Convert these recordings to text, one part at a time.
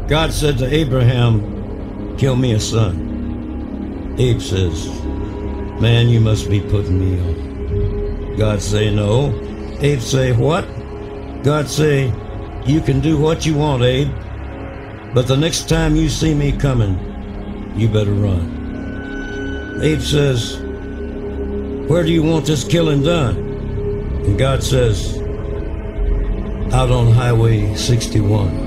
God said to Abraham, kill me a son. Abe says, man, you must be putting me on. God say no. Abe say, what? God say, you can do what you want, Abe, but the next time you see me coming, you better run. Abe says, where do you want this killing done? And God says, out on Highway 61.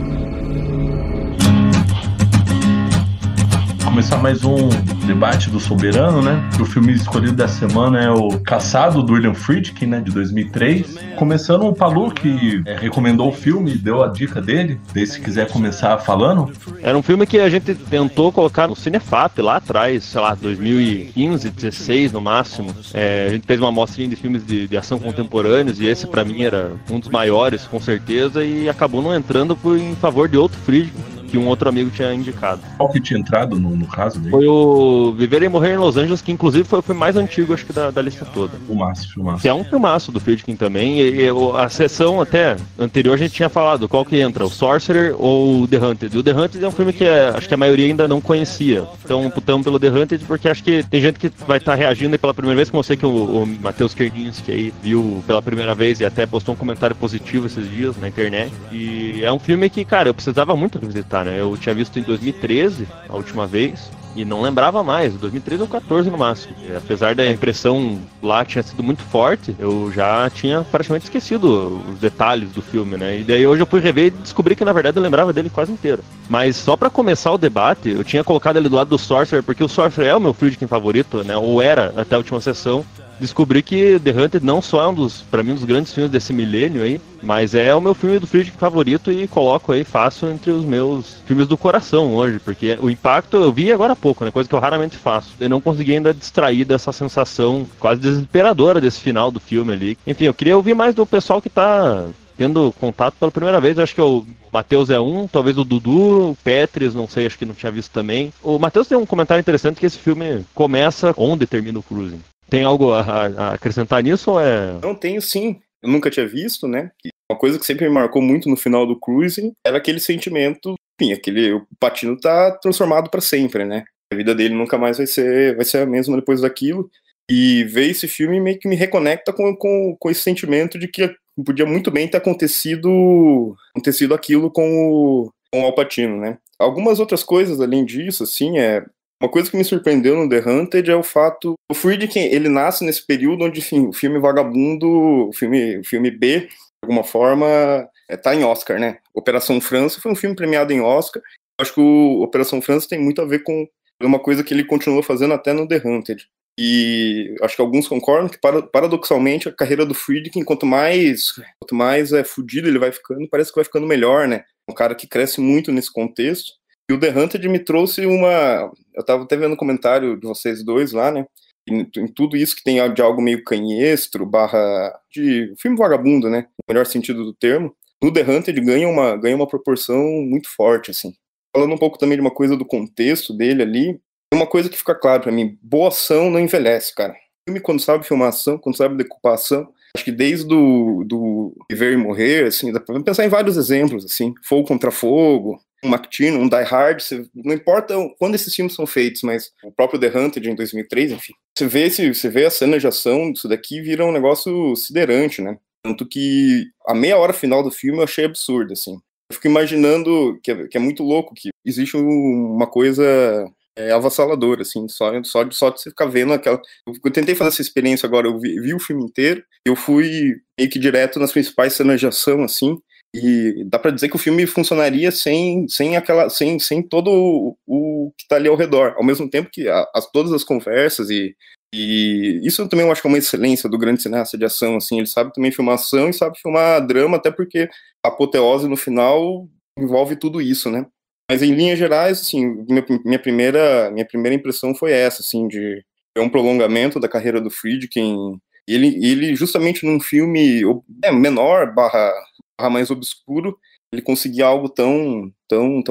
Começar mais um debate do Soberano, né? O filme escolhido dessa semana é o Caçado, do William Friedkin, né? De 2003. Começando, o Palu, que recomendou o filme, deu a dica dele. Daí, se quiser começar falando. Era um filme que a gente tentou colocar no Cinefap lá atrás, sei lá, 2015, 16 no máximo. A gente fez uma amostrinha de filmes de ação contemporâneos e esse pra mim era um dos maiores, com certeza, e acabou não entrando em favor de outro Friedkin que um outro amigo tinha indicado. Qual que tinha entrado no caso dele? Foi o Viver e Morrer em Los Angeles, que inclusive foi o filme mais antigo, acho que da lista toda. Filmaço. Que é um filmaço do Friedkin também, e a sessão até anterior a gente tinha falado qual que entra, o Sorcerer ou o The Hunted. O The Hunted é um filme que acho que a maioria ainda não conhecia, então putamos pelo The Hunted, porque acho que tem gente que vai estar reagindo aí pela primeira vez, como eu sei que o Matheus Kerdinski aí viu pela primeira vez e até postou um comentário positivo esses dias na internet, e é um filme que, cara, eu precisava muito revisitar, né? Eu tinha visto em 2013, a última vez, e não lembrava mais, 2013 ou 2014 no máximo. E, apesar da impressão lá tinha sido muito forte, eu já tinha praticamente esquecido os detalhes do filme, né? E daí hoje eu fui rever e descobri que na verdade eu lembrava dele quase inteiro. Mas só pra começar o debate, eu tinha colocado ele do lado do Sorcerer, porque o Sorcerer é o meu Friedkin favorito, né? Ou era até a última sessão. Descobri que The Hunted não só é pra mim, um dos grandes filmes desse milênio aí, mas é o meu filme do Friedkin favorito e coloco aí fácil entre os meus filmes do coração hoje, porque o impacto eu vi agora há pouco, né, coisa que eu raramente faço. Eu não consegui ainda distrair dessa sensação quase desesperadora desse final do filme ali. Enfim, eu queria ouvir mais do pessoal que tá tendo contato pela primeira vez. Eu acho que o Matheus é um, talvez o Dudu, o Petris, não sei, acho que não tinha visto também. O Matheus tem um comentário interessante que esse filme começa onde termina o Cruising. Tem algo a acrescentar nisso ou é... Não, tenho sim. Eu nunca tinha visto, né? Uma coisa que sempre me marcou muito no final do Cruising era aquele sentimento, enfim, o Pacino tá transformado pra sempre, né? A vida dele nunca mais vai ser a mesma depois daquilo. E ver esse filme meio que me reconecta com esse sentimento de que podia muito bem ter acontecido aquilo com o Al Pacino, né? Algumas outras coisas além disso, assim, uma coisa que me surpreendeu no The Hunted é o fato... O Friedkin, ele nasce nesse período onde, enfim, o filme vagabundo, o filme B, de alguma forma, tá em Oscar, né? Operação França foi um filme premiado em Oscar. Acho que o Operação França tem muito a ver com uma coisa que ele continua fazendo até no The Hunted. E acho que alguns concordam que, paradoxalmente, a carreira do Friedkin, quanto mais fudido ele vai ficando, parece que vai ficando melhor, né? Um cara que cresce muito nesse contexto. E o The Hunted me trouxe eu tava até vendo um comentário de vocês dois lá, né? Em tudo isso que tem de algo meio canhestro, de filme vagabundo, né? No melhor sentido do termo. No The Hunted ganha uma proporção muito forte, assim. Falando um pouco também de uma coisa do contexto dele ali, uma coisa que fica claro pra mim: boa ação não envelhece, cara. O filme, quando sabe filmar ação, quando sabe decupar ação, acho que desde do Viver e Morrer, assim, dá pra pensar em vários exemplos, assim, Fogo contra Fogo, um McTiernan, um Die Hard, não importa quando esses filmes são feitos, mas o próprio The Hunted em 2003, enfim, você vê a cena de ação disso daqui, vira um negócio siderante, né? Tanto que a meia hora final do filme eu achei absurdo, assim. Eu fico imaginando que é muito louco, que existe uma coisa avassaladora, assim, só de você ficar vendo aquela... Eu tentei fazer essa experiência agora, eu vi o filme inteiro, eu fui meio que direto nas principais cenas de ação, assim, e dá pra dizer que o filme funcionaria sem todo o que tá ali ao redor, ao mesmo tempo que todas as conversas e isso também eu acho que é uma excelência do grande cineasta de ação, assim, ele sabe também filmar ação e sabe filmar drama, até porque a apoteose no final envolve tudo isso, né? Mas em linhas gerais, assim, minha primeira impressão foi essa, assim, de um prolongamento da carreira do Friedkin. Ele justamente num filme menor, barra mais obscuro, ele conseguia algo tão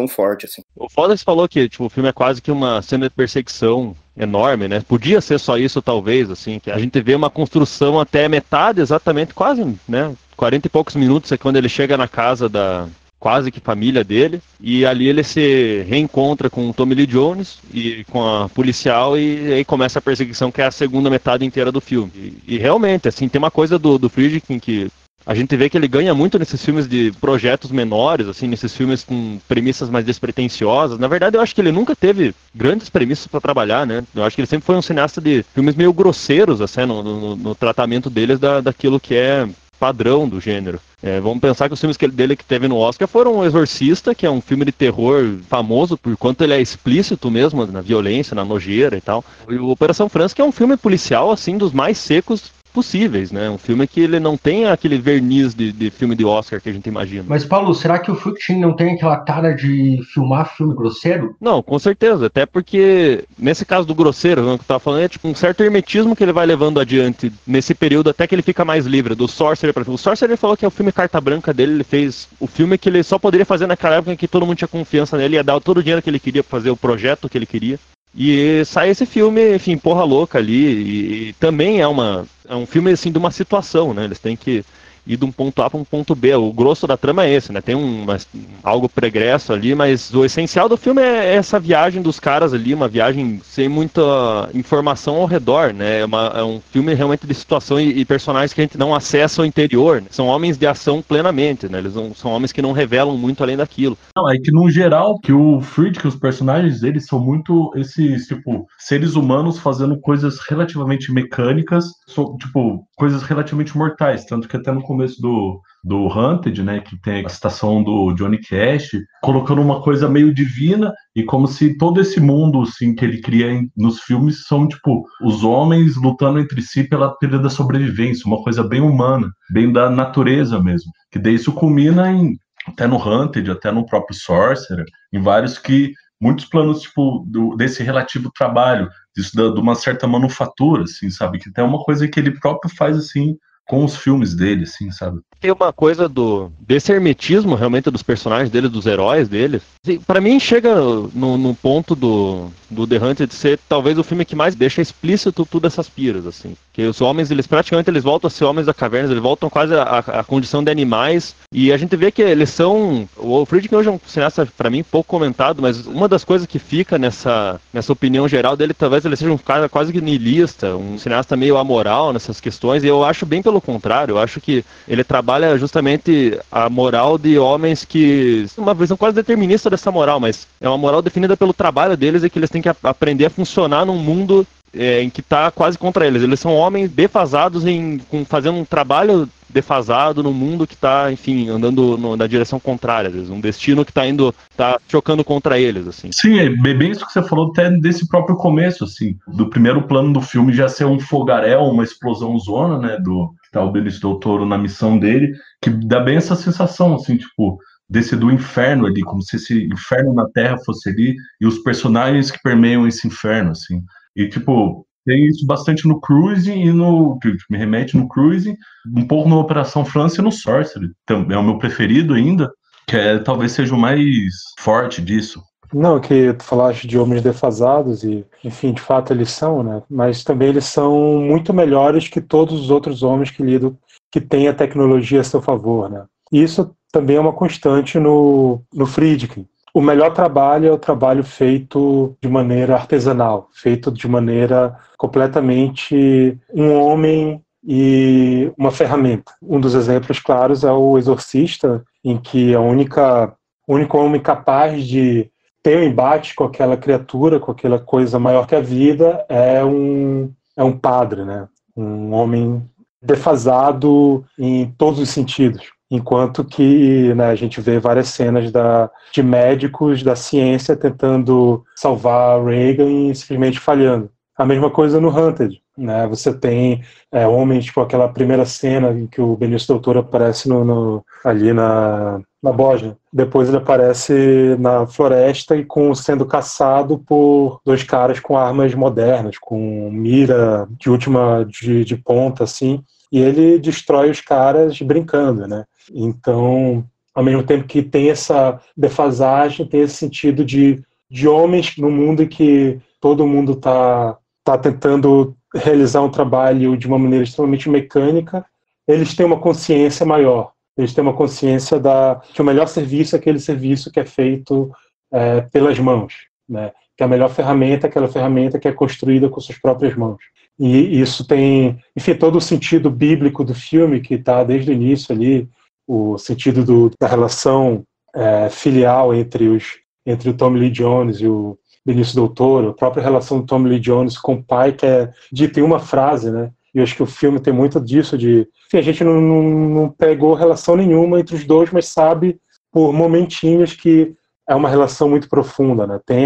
forte, assim. O foda você falou que tipo, o filme é quase que uma cena de perseguição enorme, né? Podia ser só isso, talvez, assim, que a gente vê uma construção até metade, exatamente, quase, né? 40 e poucos minutos é quando ele chega na casa da quase que família dele, e ali ele se reencontra com o Tommy Lee Jones e com a policial, e aí começa a perseguição, que é a segunda metade inteira do filme. E realmente, assim, tem uma coisa do Friedkin que a gente vê que ele ganha muito nesses filmes de projetos menores, assim, nesses filmes com premissas mais despretensiosas. Na verdade, eu acho que ele nunca teve grandes premissas para trabalhar, né? Eu acho que ele sempre foi um cineasta de filmes meio grosseiros, assim, no tratamento deles daquilo que é padrão do gênero. Vamos pensar que os filmes dele que teve no Oscar foram O Exorcista, que é um filme de terror famoso por quanto ele é explícito mesmo, na violência, na nojeira e tal. E o Operação França, que é um filme policial, assim, dos mais secos possíveis, né? Um filme que ele não tem aquele verniz de filme de Oscar que a gente imagina. Mas, Paulo, será que o Friedkin não tem aquela cara de filmar filme grosseiro? Não, com certeza. Até porque, nesse caso do grosseiro, que eu tava falando, é tipo um certo hermetismo que ele vai levando adiante nesse período até que ele fica mais livre. Do Sorcerer, por exemplo. O Sorcerer, ele falou que é o filme carta branca dele, ele fez o filme que ele só poderia fazer naquela época em que todo mundo tinha confiança nele, ia dar todo o dinheiro que ele queria pra fazer o projeto que ele queria. E sai esse filme, enfim, porra louca ali, e também é um filme, assim, de uma situação, né? Eles têm que ir de um ponto A para um ponto B. O grosso da trama é esse, né? Tem algo pregresso ali, mas o essencial do filme é essa viagem dos caras ali, uma viagem sem muita informação ao redor, né? É um filme realmente de situação e personagens que a gente não acessa ao interior, né? São homens de ação plenamente, né? Eles são homens que não revelam muito além daquilo. Não, é que no geral, que o Friedkin, os personagens deles são muito esses, tipo, seres humanos fazendo coisas relativamente mecânicas, tipo, coisas relativamente mortais, tanto que até no começo do Hunted, né, que tem a citação do Johnny Cash, colocando uma coisa meio divina, e como se todo esse mundo, assim, que ele cria nos filmes são, tipo, os homens lutando entre si pela perda da sobrevivência, uma coisa bem humana, bem da natureza mesmo, que daí isso culmina até no Hunted, até no próprio Sorcerer, em vários muitos planos, tipo, desse relativo trabalho, disso de uma certa manufatura, assim, sabe, que até é uma coisa que ele próprio faz, assim, com os filmes dele, assim, sabe? Tem uma coisa desse hermetismo, realmente, dos personagens dele, dos heróis dele. Pra mim, chega no ponto do The Hunted de ser talvez o filme que mais deixa explícito tudo essas piras, assim. Que os homens, eles voltam a ser homens da caverna, eles voltam quase à condição de animais. E a gente vê que eles são... O Friedkin hoje é um cineasta, pra mim, pouco comentado, mas uma das coisas que fica nessa opinião geral dele, talvez ele seja um cara quase que niilista, um cineasta meio amoral nessas questões, e eu acho bem pelo contrário. Eu acho que ele trabalha justamente a moral de homens que... Uma visão quase determinista dessa moral, mas é uma moral definida pelo trabalho deles e que eles têm que aprender a funcionar num mundo em que está quase contra eles. Eles são homens defasados fazendo um trabalho defasado no mundo que está, enfim, andando na direção contrária, um destino que tá chocando contra eles, assim. Sim, é bem isso que você falou até desse próprio começo, assim, do primeiro plano do filme já ser um fogaréu, uma explosão zona, né, que tá o Benício Del Toro na missão dele, que dá bem essa sensação, assim, tipo, do inferno ali, como se esse inferno na Terra fosse ali, e os personagens que permeiam esse inferno, assim. E, tipo, tem isso bastante no Cruising que me remete no Cruising, um pouco na Operação França e no Sorcerer. Então, é o meu preferido ainda, que talvez seja o mais forte disso. Não, que tu falaste de homens defasados e, enfim, de fato eles são, né? Mas também eles são muito melhores que todos os outros homens que têm a tecnologia a seu favor, né? E isso também é uma constante no Friedkin. O melhor trabalho é o trabalho feito de maneira artesanal, feito de maneira completamente um homem e uma ferramenta. Um dos exemplos claros é o Exorcista, em que o único homem capaz de ter um embate com aquela criatura, com aquela coisa maior que a vida, é um padre, né? Um homem defasado em todos os sentidos. Enquanto que, né, a gente vê várias cenas de médicos da ciência tentando salvar Reagan e simplesmente falhando. A mesma coisa no Hunted, né? Você tem homens, tipo aquela primeira cena em que o Benício Del Toro aparece ali na Bósnia. Depois ele aparece na floresta e sendo caçado por dois caras com armas modernas, com mira de ponta, assim. E ele destrói os caras brincando, né? Então, ao mesmo tempo que tem essa defasagem, tem esse sentido de homens no mundo em que todo mundo tá tentando realizar um trabalho de uma maneira extremamente mecânica, eles têm uma consciência maior. eles têm uma consciência que o melhor serviço é aquele serviço que é feito pelas mãos, né? Que a melhor ferramenta é aquela ferramenta que é construída com suas próprias mãos. E isso tem, enfim, todo o sentido bíblico do filme, que está desde o início ali, o sentido da relação filial entre o Tommy Lee Jones e o Benício Del Toro, a própria relação do Tommy Lee Jones com o pai, que é dita em uma frase, né? E eu acho que o filme tem muito disso, enfim, a gente não pegou relação nenhuma entre os dois, mas sabe por momentinhos que é uma relação muito profunda, né? Tem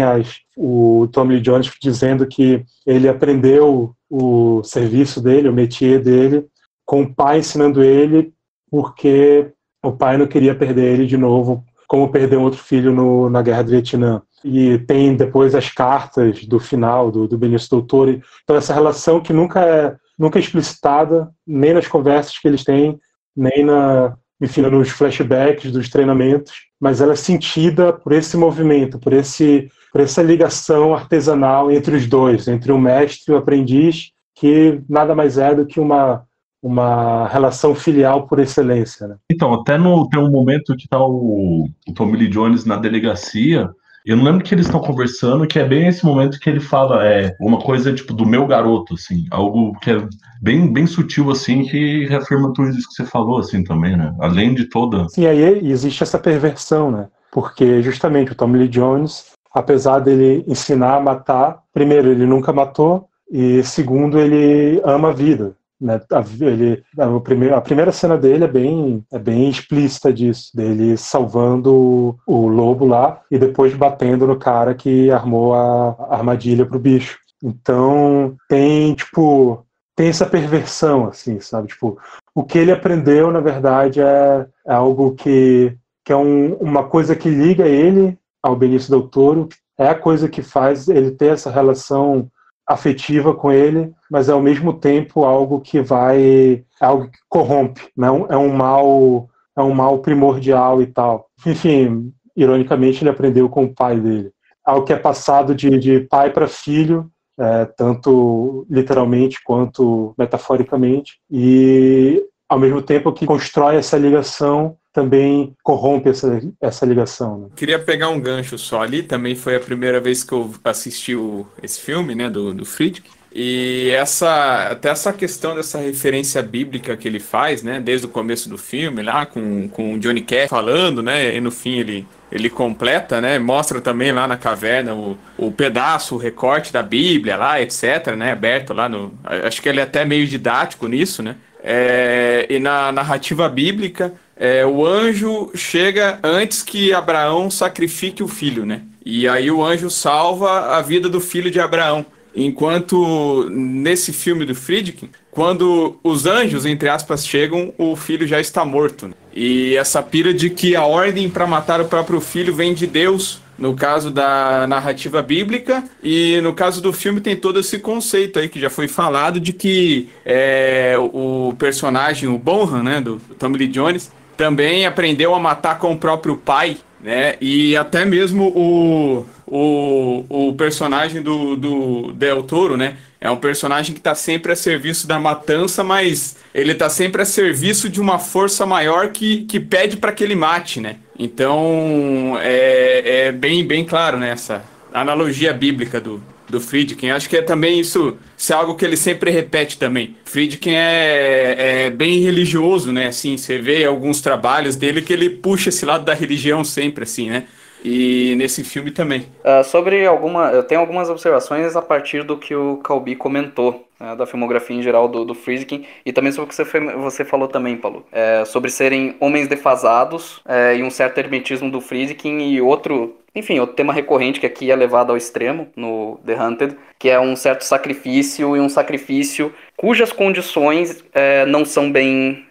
o Tommy Lee Jones dizendo que ele aprendeu o serviço dele, o métier dele, com o pai ensinando ele, porque o pai não queria perder ele de novo, como perdeu outro filho na Guerra do Vietnã. E tem depois as cartas do final do Benício Del Toro. Então essa relação que nunca é explicitada, nem nas conversas que eles têm, nem enfim, nos flashbacks dos treinamentos, mas ela é sentida por esse movimento, por essa ligação artesanal entre os dois, entre o mestre e o aprendiz, que nada mais é do que uma relação filial por excelência, né? Então, até tem um momento que tá o Tommy Lee Jones na delegacia, eu não lembro que eles estão conversando, que é bem esse momento que ele fala uma coisa tipo do meu garoto, assim, algo que é bem, bem sutil, assim, que reafirma tudo isso que você falou, assim, também, né? Além de toda... Sim, aí existe essa perversão, né? Porque justamente o Tommy Lee Jones, apesar dele ensinar a matar, primeiro, ele nunca matou, e segundo, ele ama a vida, né? A primeira cena dele é bem explícita disso, dele salvando o lobo lá e depois batendo no cara que armou a armadilha pro bicho. Então tem essa perversão, assim, sabe? Tipo, o que ele aprendeu, na verdade, é algo que é uma coisa que liga ele ao Benício Del Toro, é a coisa que faz ele ter essa relação afetiva com ele, mas ao mesmo tempo algo que corrompe, né? É um mal primordial e tal. Enfim, ironicamente ele aprendeu com o pai dele. Algo que é passado de pai para filho, tanto literalmente quanto metaforicamente, e ao mesmo tempo que constrói essa ligação, também corrompe essa ligação, né? Queria pegar um gancho só ali, também foi a primeira vez que eu assisti esse filme, né, do Friedkin, e até essa questão dessa referência bíblica que ele faz, né, desde o começo do filme, lá com o Johnny Cash falando, né, e no fim ele completa, né, mostra também lá na caverna o pedaço, o recorte da Bíblia lá, etc, né, aberto lá acho que ele é até meio didático nisso, né, e na narrativa bíblica, o anjo chega antes que Abraão sacrifique o filho, né? E aí o anjo salva a vida do filho de Abraão. Enquanto nesse filme do Friedkin, quando os anjos, entre aspas, chegam, o filho já está morto, né? E essa pira de que a ordem para matar o próprio filho vem de Deus, no caso da narrativa bíblica, e no caso do filme tem todo esse conceito aí que já foi falado de que o personagem, o Bonham, né, do Tommy Lee Jones, também aprendeu a matar com o próprio pai, né? E até mesmo o personagem do Del Toro, né? É um personagem que está sempre a serviço da matança, mas ele está sempre a serviço de uma força maior que pede para que ele mate, né? Então é bem, bem claro, né, essa analogia bíblica do Friedkin. Acho que também isso é algo que ele sempre repete também. Friedkin é bem religioso, né? Assim, você vê alguns trabalhos dele que ele puxa esse lado da religião sempre, assim, né? E nesse filme também. Eu tenho algumas observações a partir do que o Calbi comentou, né, da filmografia em geral do Friedkin, e também sobre o que você falou também, Paulo, sobre serem homens defasados, e um certo hermetismo do Friedkin, e outro tema recorrente que aqui é levado ao extremo no The Hunted, que é um certo sacrifício, e um sacrifício cujas condições não são bem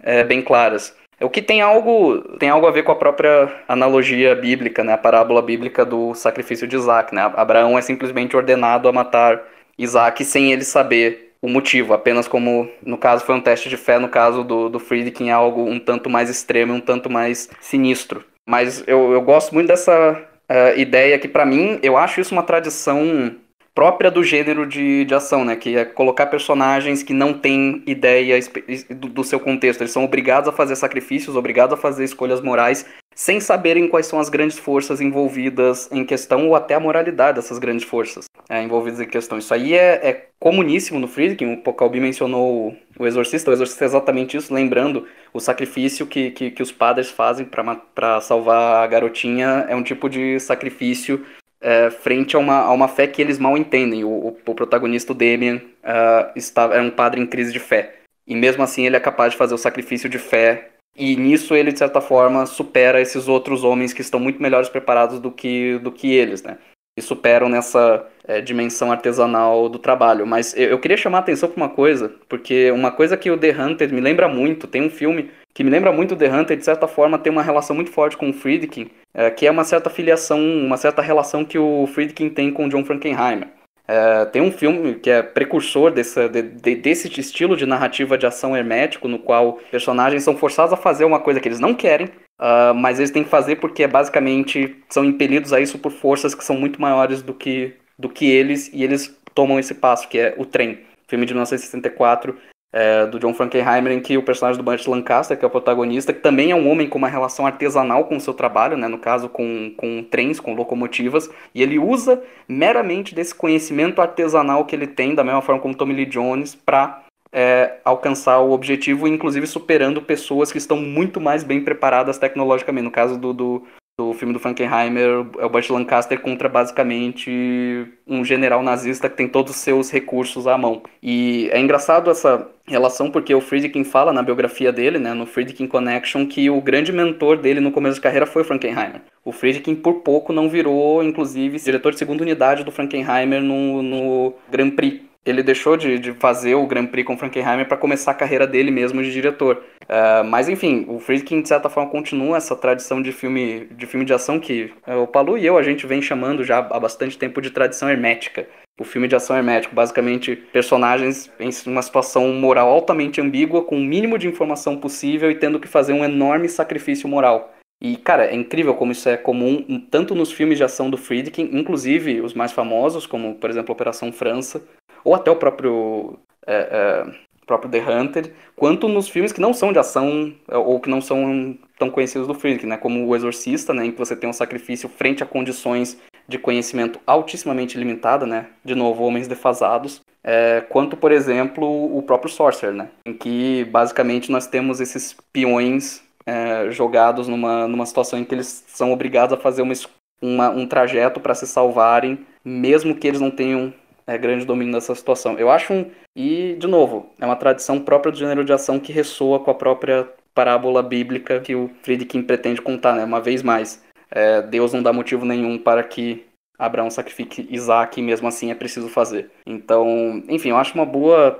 claras. O que tem algo a ver com a própria analogia bíblica, né? A parábola bíblica do sacrifício de Isaac, né? Abraão é simplesmente ordenado a matar Isaac sem ele saber o motivo, apenas como, no caso, foi um teste de fé, no caso do Friedkin é algo um tanto mais extremo, um tanto mais sinistro. Mas eu gosto muito dessa ideia que, para mim, eu acho isso uma tradição própria do gênero de ação, né? Que é colocar personagens que não têm ideia do seu contexto. Eles são obrigados a fazer sacrifícios, obrigados a fazer escolhas morais, sem saberem quais são as grandes forças envolvidas em questão, ou até a moralidade dessas grandes forças envolvidas em questão. Isso aí é comuníssimo no Friedkin. O Calbi mencionou o Exorcista é exatamente isso, lembrando o sacrifício que os padres fazem para salvar a garotinha. É um tipo de sacrifício frente a uma fé que eles mal entendem. O protagonista, o Damien, é um padre em crise de fé. E mesmo assim ele é capaz de fazer o sacrifício de fé. E nisso ele, de certa forma, supera esses outros homens que estão muito melhores preparados do que eles, né? E superam nessa dimensão artesanal do trabalho. Mas eu queria chamar a atenção para uma coisa, porque uma coisa que o The Hunter me lembra muito, tem um filme que me lembra muito o The Hunter, de certa forma tem uma relação muito forte com o Friedkin, que é uma certa filiação, uma certa relação que o Friedkin tem com o John Frankenheimer. Tem um filme que é precursor desse estilo de narrativa de ação hermético, no qual personagens são forçados a fazer uma coisa que eles não querem, mas eles têm que fazer porque basicamente são impelidos a isso por forças que são muito maiores do que eles, e eles tomam esse passo, que é O Trem, filme de 1964, do John Frankenheimer, em que o personagem do Burt Lancaster, que é o protagonista, que também é um homem com uma relação artesanal com o seu trabalho, né, no caso com trens, com locomotivas, e ele usa meramente desse conhecimento artesanal que ele tem, da mesma forma como Tommy Lee Jones, para alcançar o objetivo, inclusive superando pessoas que estão muito mais bem preparadas tecnologicamente. No caso do filme do Frankenheimer, é o Burt Lancaster contra basicamente um general nazista que tem todos os seus recursos à mão. E é engraçado essa relação, porque o Friedkin fala na biografia dele, né, no Friedkin Connection, que o grande mentor dele no começo de carreira foi o Frankenheimer. O Friedkin por pouco não virou, inclusive, diretor de segunda unidade do Frankenheimer no Grand Prix. Ele deixou de fazer o Grand Prix com o Frankenheimer para começar a carreira dele mesmo de diretor. Mas enfim, o Friedkin de certa forma continua essa tradição de filme de ação que o Palu e a gente vem chamando já há bastante tempo de tradição hermética. O filme de ação hermético, basicamente personagens em uma situação moral altamente ambígua, com o mínimo de informação possível e tendo que fazer um enorme sacrifício moral. E, cara, é incrível como isso é comum tanto nos filmes de ação do Friedkin, inclusive os mais famosos, como, por exemplo, Operação França, ou até o próprio The Hunter, quanto nos filmes que não são de ação ou que não são tão conhecidos do Friedkin, né, como O Exorcista, né, em que você tem um sacrifício frente a condições de conhecimento altissimamente limitada, né, de novo, homens defasados, quanto, por exemplo, o próprio Sorcerer, né, em que basicamente nós temos esses peões jogados numa situação em que eles são obrigados a fazer um trajeto para se salvarem, mesmo que eles não tenham grande domínio dessa situação. Eu acho e, de novo, é uma tradição própria do gênero de ação que ressoa com a própria parábola bíblica que o Friedkin pretende contar, né? Uma vez mais, Deus não dá motivo nenhum para que Abraão sacrifique Isaac, e mesmo assim é preciso fazer. Então, enfim, eu acho uma boa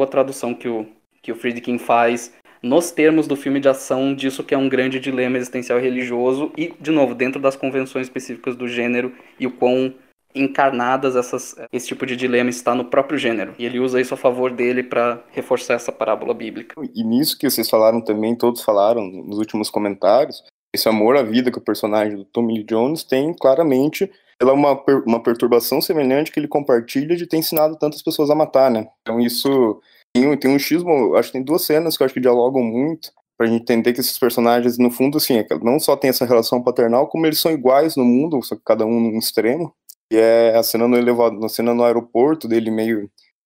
tradução que o Friedkin faz nos termos do filme de ação disso que é um grande dilema existencial e religioso e, de novo, dentro das convenções específicas do gênero e o quão encarnadas esse tipo de dilema está no próprio gênero. E ele usa isso a favor dele para reforçar essa parábola bíblica. E nisso que vocês falaram também, todos falaram nos últimos comentários, esse amor à vida que o personagem do Tommy Lee Jones tem, claramente, ela é uma perturbação semelhante que ele compartilha de ter ensinado tantas pessoas a matar, né? Então isso tem um xismo, acho que tem duas cenas que eu acho que dialogam muito, pra gente entender que esses personagens, no fundo, assim, não só tem essa relação paternal, como eles são iguais no mundo, só que cada um num extremo. E é a cena no elevador, a cena no aeroporto dele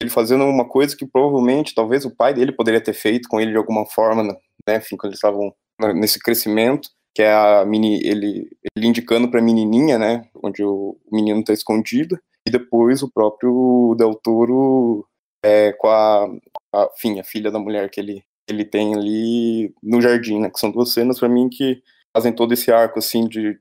ele fazendo uma coisa que provavelmente, talvez o pai dele poderia ter feito com ele de alguma forma, né, enfim, quando eles estavam nesse crescimento, que é ele indicando pra menininha, né, onde o menino tá escondido, e depois o próprio Del Toro com a filha da mulher que ele tem ali no jardim, né, que são duas cenas pra mim que fazem todo esse arco, assim, de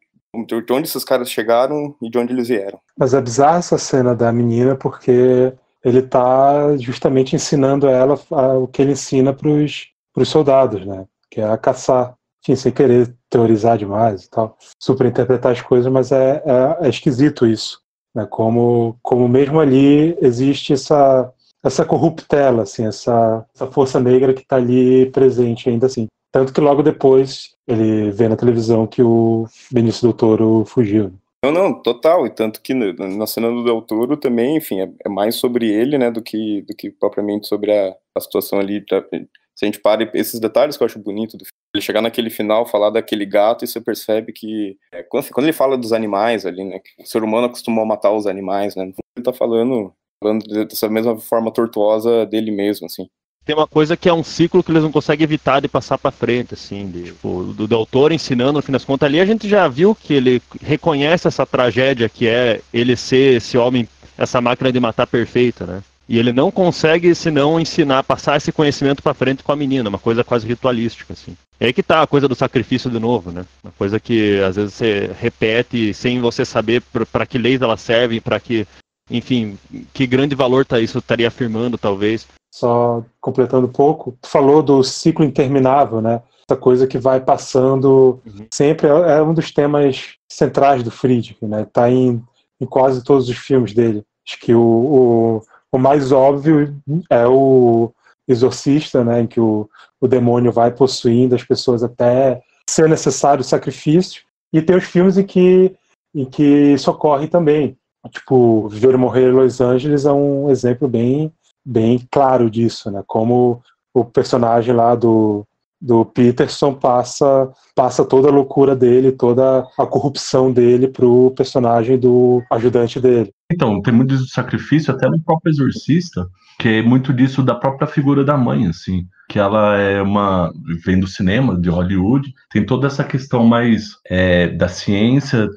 onde esses caras chegaram e de onde eles vieram. Mas é bizarra essa cena da menina, porque ele tá justamente ensinando ela o que ele ensina pros soldados, né? Que é a caçar. Enfim, sem querer teorizar demais e tal, superinterpretar as coisas, mas é esquisito isso, né? Como mesmo ali existe essa corruptela, assim, essa força negra que tá ali presente ainda assim. Tanto que logo depois ele vê na televisão que o Benício Del Toro fugiu. Não, total, e tanto que na cena do Del Toro também, enfim, é mais sobre ele, né, do que propriamente sobre a situação ali, se a gente para esses detalhes que eu acho bonito do filme, ele chegar naquele final, falar daquele gato, e você percebe que, quando ele fala dos animais ali, né, que o ser humano acostumou a matar os animais, né, ele tá falando dessa mesma forma tortuosa dele mesmo, assim. Tem uma coisa que é um ciclo que eles não conseguem evitar de passar pra frente, assim, do Del Toro ensinando, no fim das contas, ali a gente já viu que ele reconhece essa tragédia que é ele ser esse homem, essa máquina de matar perfeita, né? E ele não consegue, senão, passar esse conhecimento pra frente com a menina, uma coisa quase ritualística, assim. É aí que tá a coisa do sacrifício de novo, né? Uma coisa que, às vezes, você repete sem você saber pra que leis elas servem, pra que, enfim, que grande valor isso estaria afirmando, talvez. Só completando um pouco, tu falou do ciclo interminável, né? Essa coisa que vai passando sempre, é um dos temas centrais do Friedkin, né? Tá em quase todos os filmes dele. Acho que o mais óbvio é o Exorcista, né? Em que o demônio vai possuindo as pessoas até ser necessário o sacrifício. E tem os filmes em que isso ocorre também. Tipo, Viver e Morrer em Los Angeles é um exemplo bem claro disso, né? Como o personagem lá do Peterson passa toda a loucura dele, toda a corrupção dele pro personagem do ajudante dele. Então, tem muito disso de sacrifício, até no próprio Exorcista, que é muito disso da própria figura da mãe, assim, que ela vem do cinema, de Hollywood, tem toda essa questão mais da ciência,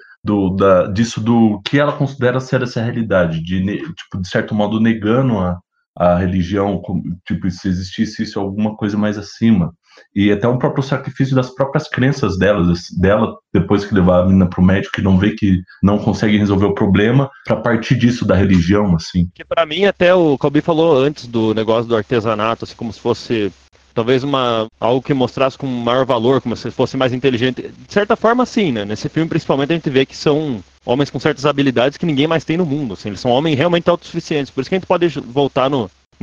disso do que ela considera ser essa realidade, de certo modo negando a religião, tipo, se existisse isso, alguma coisa mais acima. E até um próprio sacrifício das próprias crenças dela, depois que levar a menina pro médico e não vê que não consegue resolver o problema, pra partir disso da religião, assim. Que pra mim, até o Calbi falou antes do negócio do artesanato, assim, como se fosse talvez algo que mostrasse com maior valor, como se fosse mais inteligente. De certa forma, sim, né? Nesse filme, principalmente, a gente vê que são homens com certas habilidades que ninguém mais tem no mundo, assim. Eles são homens realmente autossuficientes. Por isso que a gente pode voltar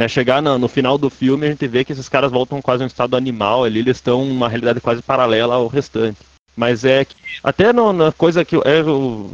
chegar no final do filme, a gente vê que esses caras voltam quase a um estado animal ali, eles estão numa realidade quase paralela ao restante. Mas é que, até na coisa que eu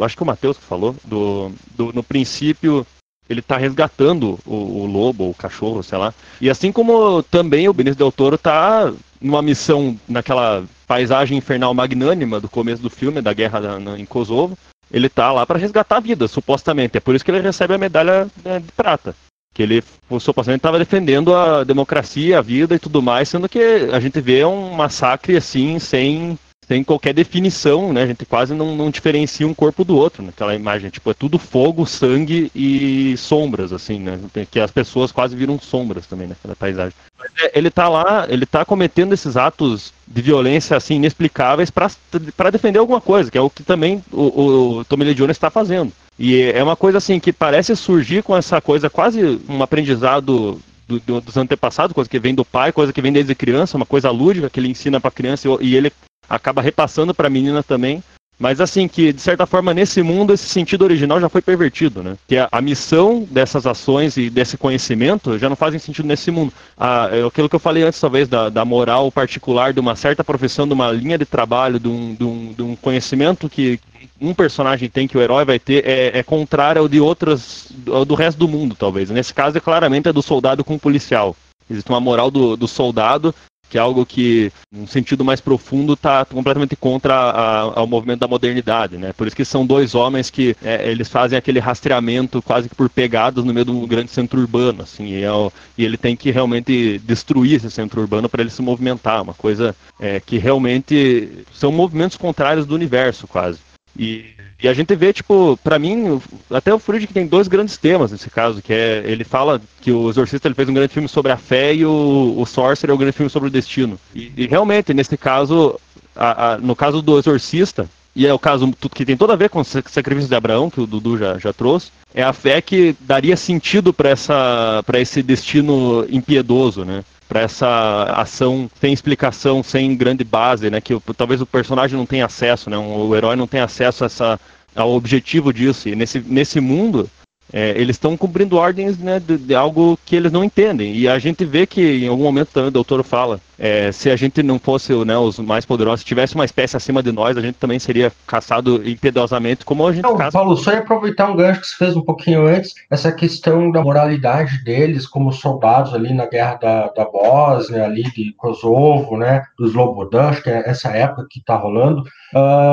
acho que o Matheus que falou, no princípio, ele tá resgatando o lobo, o cachorro, sei lá. E assim como também o Benício Del Toro tá numa missão naquela paisagem infernal magnânima do começo do filme, da guerra em Kosovo, ele tá lá para resgatar a vida, supostamente. É por isso que ele recebe a medalha de prata. Que ele supostamente estava defendendo a democracia, a vida e tudo mais, sendo que a gente vê um massacre assim, sem qualquer definição, né? A gente quase não diferencia um corpo do outro naquela imagem. Tipo, é tudo fogo, sangue e sombras, assim, né? Que as pessoas quase viram sombras também naquela paisagem. Mas ele tá lá, ele tá cometendo esses atos de violência, assim, inexplicáveis para defender alguma coisa, que é o que também o Tommy Lee Jones está fazendo. E é uma coisa, assim, que parece surgir com essa coisa, quase um aprendizado dos antepassados, coisa que vem do pai, coisa que vem desde criança, uma coisa lúdica que ele ensina pra criança e ele acaba repassando pra menina também. Mas assim, que de certa forma nesse mundo esse sentido original já foi pervertido, né? Que a missão dessas ações e desse conhecimento já não fazem sentido nesse mundo. Aquilo que eu falei antes, talvez, da moral particular de uma certa profissão, de uma linha de trabalho, de um conhecimento que um personagem tem, que o herói vai ter, é contrário ao do resto do mundo, talvez. Nesse caso, claramente é do soldado com o policial. Existe uma moral do soldado, que é algo que, num sentido mais profundo, está completamente contra ao movimento da modernidade, né? Por isso que são dois homens que eles fazem aquele rastreamento quase que por pegadas no meio de um grande centro urbano, assim, e ele tem que realmente destruir esse centro urbano para ele se movimentar, uma coisa que realmente são movimentos contrários do universo, quase. E a gente vê, tipo, pra mim, até o Friedkin tem dois grandes temas nesse caso, que ele fala que o Exorcista ele fez um grande filme sobre a fé e o Sorcerer é um grande filme sobre o destino. E realmente, nesse caso, no caso do Exorcista, e é o caso que tem tudo a ver com o sacrifício de Abraão, que o Dudu já trouxe, é a fé que daria sentido para esse destino impiedoso, né? Para essa ação sem explicação, sem grande base, né? Que talvez o personagem não tenha acesso, né? O herói não tenha acesso ao objetivo disso. E nesse mundo, eles estão cumprindo ordens, né, de algo que eles não entendem. E a gente vê que em algum momento também o doutor fala, se a gente não fosse, né, os mais poderosos, se tivesse uma espécie acima de nós, a gente também seria caçado impiedosamente, como a gente caça. Paulo, só ia aproveitar um gancho que você fez um pouquinho antes, essa questão da moralidade deles como soldados ali na guerra da Bósnia, ali de Kosovo, né, do Slobodan, que é essa época que está rolando.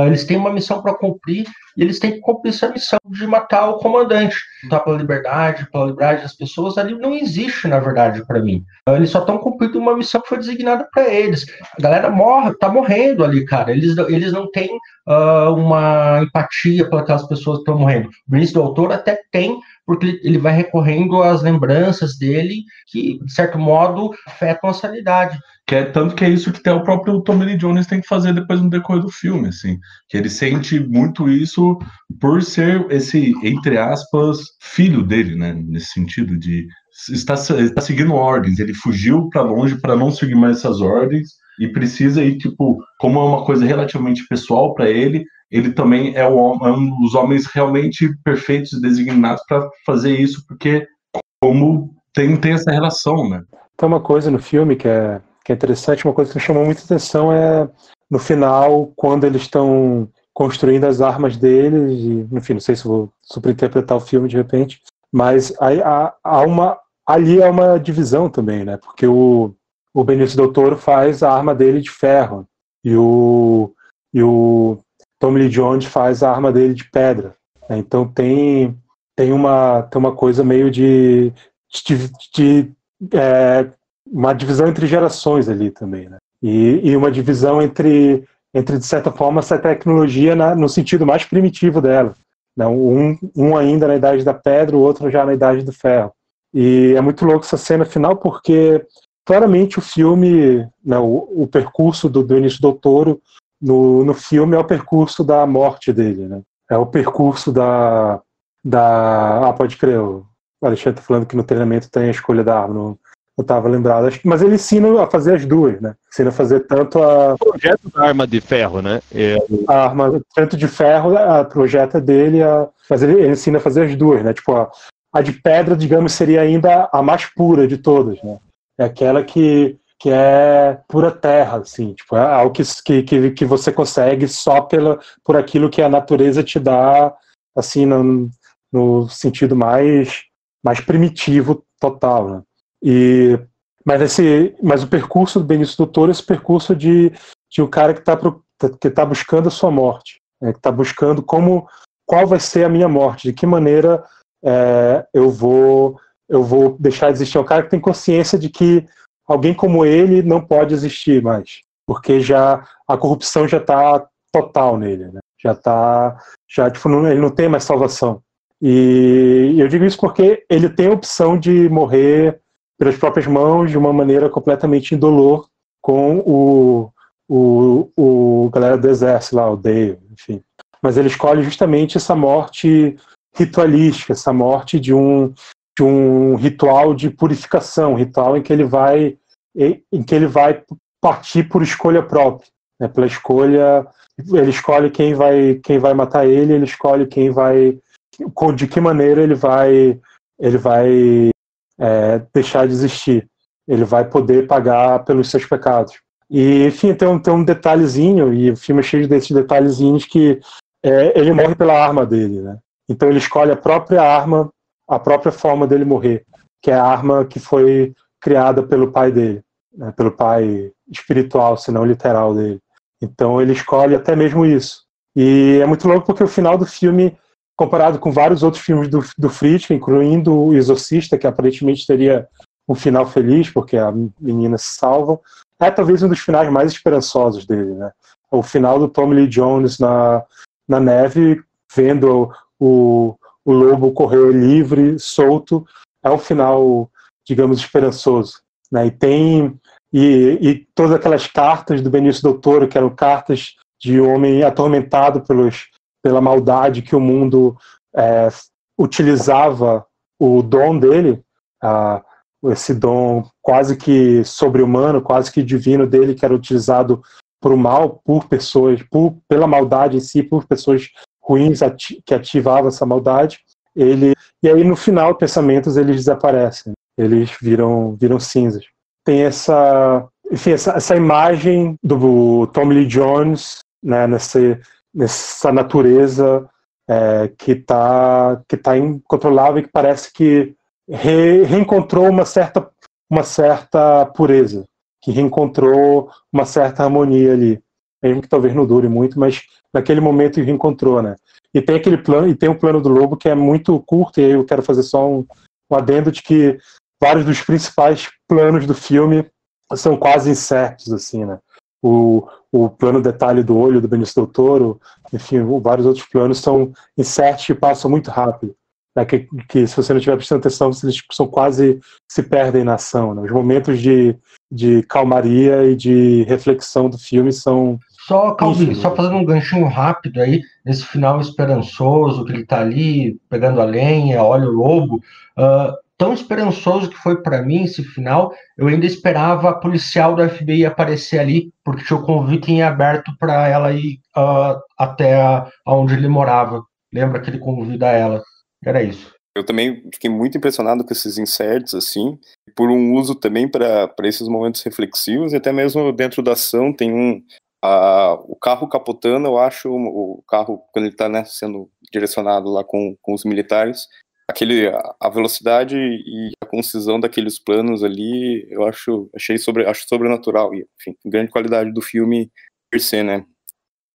Eles têm uma missão para cumprir e eles têm que cumprir essa missão de matar o comandante. Lutar pela liberdade das pessoas, ali não existe, na verdade, para mim. Eles só estão cumprindo uma missão que foi designada para eles. A galera tá morrendo ali, cara. Eles não têm uma empatia por aquelas pessoas que estão morrendo. O Benício Del Toro até tem, porque ele vai recorrendo às lembranças dele, que, de certo modo, afetam a sanidade. Tanto que é isso que até o próprio Tommy Lee Jones tem que fazer depois no decorrer do filme, assim, que ele sente muito isso por ser esse, entre aspas, filho dele, né, nesse sentido de está seguindo ordens, ele fugiu para longe para não seguir mais essas ordens e precisa ir, tipo, como é uma coisa relativamente pessoal para ele também é um dos homens realmente perfeitos e designados para fazer isso, porque como tem essa relação, né. Tem uma coisa no filme que é interessante, uma coisa que me chamou muita atenção é no final, quando eles estão construindo as armas deles, e, enfim, não sei se vou superinterpretar o filme de repente, mas aí ali é uma divisão também, né? Porque o Benício Del Toro faz a arma dele de ferro e o Tommy Lee Jones faz a arma dele de pedra, né? Então tem uma coisa meio de uma divisão entre gerações ali também, né? E uma divisão entre, de certa forma, essa tecnologia no sentido mais primitivo dela. Né? Um ainda na idade da pedra, o outro já na idade do ferro. E é muito louco essa cena final, porque claramente o filme, né, o percurso do Benício Del Toro no filme é o percurso da morte dele, né? É o percurso pode crer, o Alexandre está falando que no treinamento tem a escolha da arma, não estava lembrado. Mas ele ensina a fazer as duas, né? Ensina a fazer tanto o projeto da arma de ferro, né? A arma, tanto de ferro, a projeta dele, mas ele ensina a fazer as duas, né? Tipo, a de pedra, digamos, seria ainda a mais pura de todas, né? É aquela que é pura terra, assim, tipo, é algo que você consegue só por aquilo que a natureza te dá, assim, no sentido mais primitivo total, né? Mas o percurso do Benício Del Toro é esse percurso de um cara que está buscando a sua morte, né? Que está buscando qual vai ser a minha morte, de que maneira eu vou deixar de existir. É um cara que tem consciência de que alguém como ele não pode existir mais, porque a corrupção já está total nele, né? Ele não tem mais salvação. E eu digo isso porque ele tem a opção de morrer pelas próprias mãos, de uma maneira completamente indolor, com o galera do exército lá, o Dale, enfim. Mas ele escolhe justamente essa morte ritualística, essa morte de um ritual de purificação, um ritual em que ele vai partir por escolha própria, né? Pela escolha, ele escolhe quem vai matar ele escolhe de que maneira ele vai deixar de existir. Ele vai poder pagar pelos seus pecados. E, enfim, tem um detalhezinho, e o filme é cheio desses detalhezinhos, que ele morre pela arma dele, né? Então ele escolhe a própria arma, a própria forma dele morrer, que é a arma que foi criada pelo pai dele, né? Pelo pai espiritual, se não literal dele. Então ele escolhe até mesmo isso. E é muito louco porque o final do filme, comparado com vários outros filmes do Friedkin, incluindo O Exorcista, que aparentemente teria um final feliz, porque a menina se salva, é talvez um dos finais mais esperançosos dele, né? O final do Tommy Lee Jones na neve, vendo o lobo correr livre, solto, é um final, digamos, esperançoso, né? E todas aquelas cartas do Benício Del Toro, que eram cartas de homem atormentado pela maldade que o mundo utilizava o dom dele, esse dom quase que sobre-humano, quase que divino dele, que era utilizado para o mal, por pessoas, pela maldade em si, por pessoas ruins que ativavam essa maldade. E aí no final, pensamentos eles desaparecem, eles viram cinzas. Tem enfim, essa imagem do Tommy Lee Jones, né, nessa natureza que tá incontrolável e que parece que reencontrou uma certa pureza, que reencontrou uma certa harmonia ali, mesmo que talvez não dure muito, mas naquele momento reencontrou, né? E tem aquele plano, e tem o plano do lobo que é muito curto, e aí eu quero fazer só um adendo de que vários dos principais planos do filme são quase insertos, assim, né? O plano detalhe do olho do Benício Del Toro, enfim, vários outros planos são insertos que passam muito rápido, né? Que se você não estiver prestando atenção, eles são quase, se perdem na ação, né? Os momentos de calmaria e de reflexão do filme são... Só, Calbi, só fazendo um ganchinho rápido aí, nesse final esperançoso, que ele tá ali pegando a lenha, olha o lobo, tão esperançoso que foi para mim esse final, eu ainda esperava a policial do FBI aparecer ali, porque tinha o convite em aberto para ela ir até onde ele morava. Lembra que ele convida ela? Era isso. Eu também fiquei muito impressionado com esses inserts, assim, por um uso também para esses momentos reflexivos, e até mesmo dentro da ação tem o carro capotando, eu acho, o carro, quando ele está, né, sendo direcionado lá com os militares, a velocidade e a concisão daqueles planos ali, eu acho sobrenatural, e, enfim, grande qualidade do filme per se, né.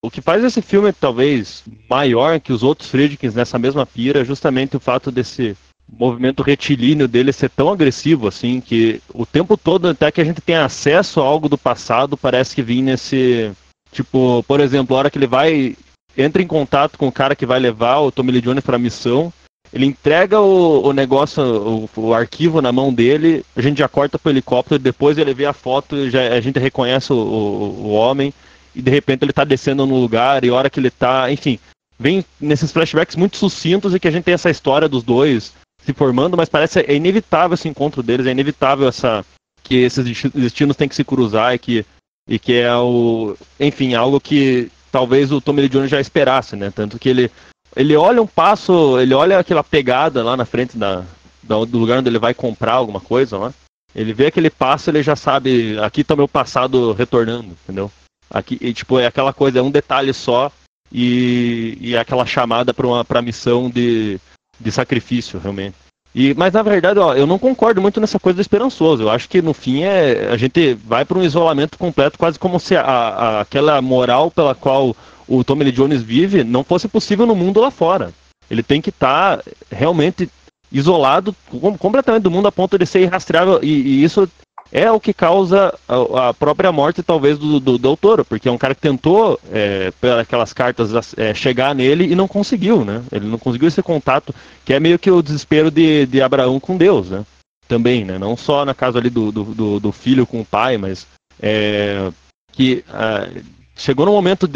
O que faz esse filme, talvez, maior que os outros Friedkins nessa mesma pira, é justamente o fato desse movimento retilíneo dele ser tão agressivo, assim, que o tempo todo, até que a gente tem acesso a algo do passado, parece que vem nesse... Tipo, por exemplo, a hora que ele entra em contato com o cara que vai levar o Tommy Lee Jones pra missão, ele entrega o negócio, o arquivo na mão dele, a gente já corta pro helicóptero, depois ele vê a foto, a gente reconhece o homem, e de repente ele tá descendo no lugar, e a hora que ele tá... Enfim, vem nesses flashbacks muito sucintos e que a gente tem essa história dos dois se formando, mas parece é inevitável esse encontro deles, é inevitável que esses destinos têm que se cruzar e que é enfim, algo que talvez o Tommy Lee Jones já esperasse, né? Tanto que ele olha um passo, ele olha aquela pegada lá na frente do lugar onde ele vai comprar alguma coisa lá. Ele vê aquele passo, ele já sabe, aqui tá meu passado retornando, entendeu? Aqui, e, tipo, é aquela coisa, é um detalhe só e é aquela chamada pra missão de sacrifício, realmente. Mas na verdade, eu não concordo muito nessa coisa do esperançoso. Eu acho que no fim a gente vai para um isolamento completo, quase como se aquela moral pela qual o Tommy Lee Jones vive não fosse possível no mundo lá fora. Ele tem que estar realmente isolado completamente do mundo a ponto de ser irrastreável, e isso é o que causa a própria morte, talvez, do Del Toro, porque é um cara que tentou, pelas cartas, chegar nele e não conseguiu, né? Ele não conseguiu esse contato, que é meio que o desespero de Abraão com Deus, né? Também, né? Não só na casa ali do filho com o pai, mas que chegou no momento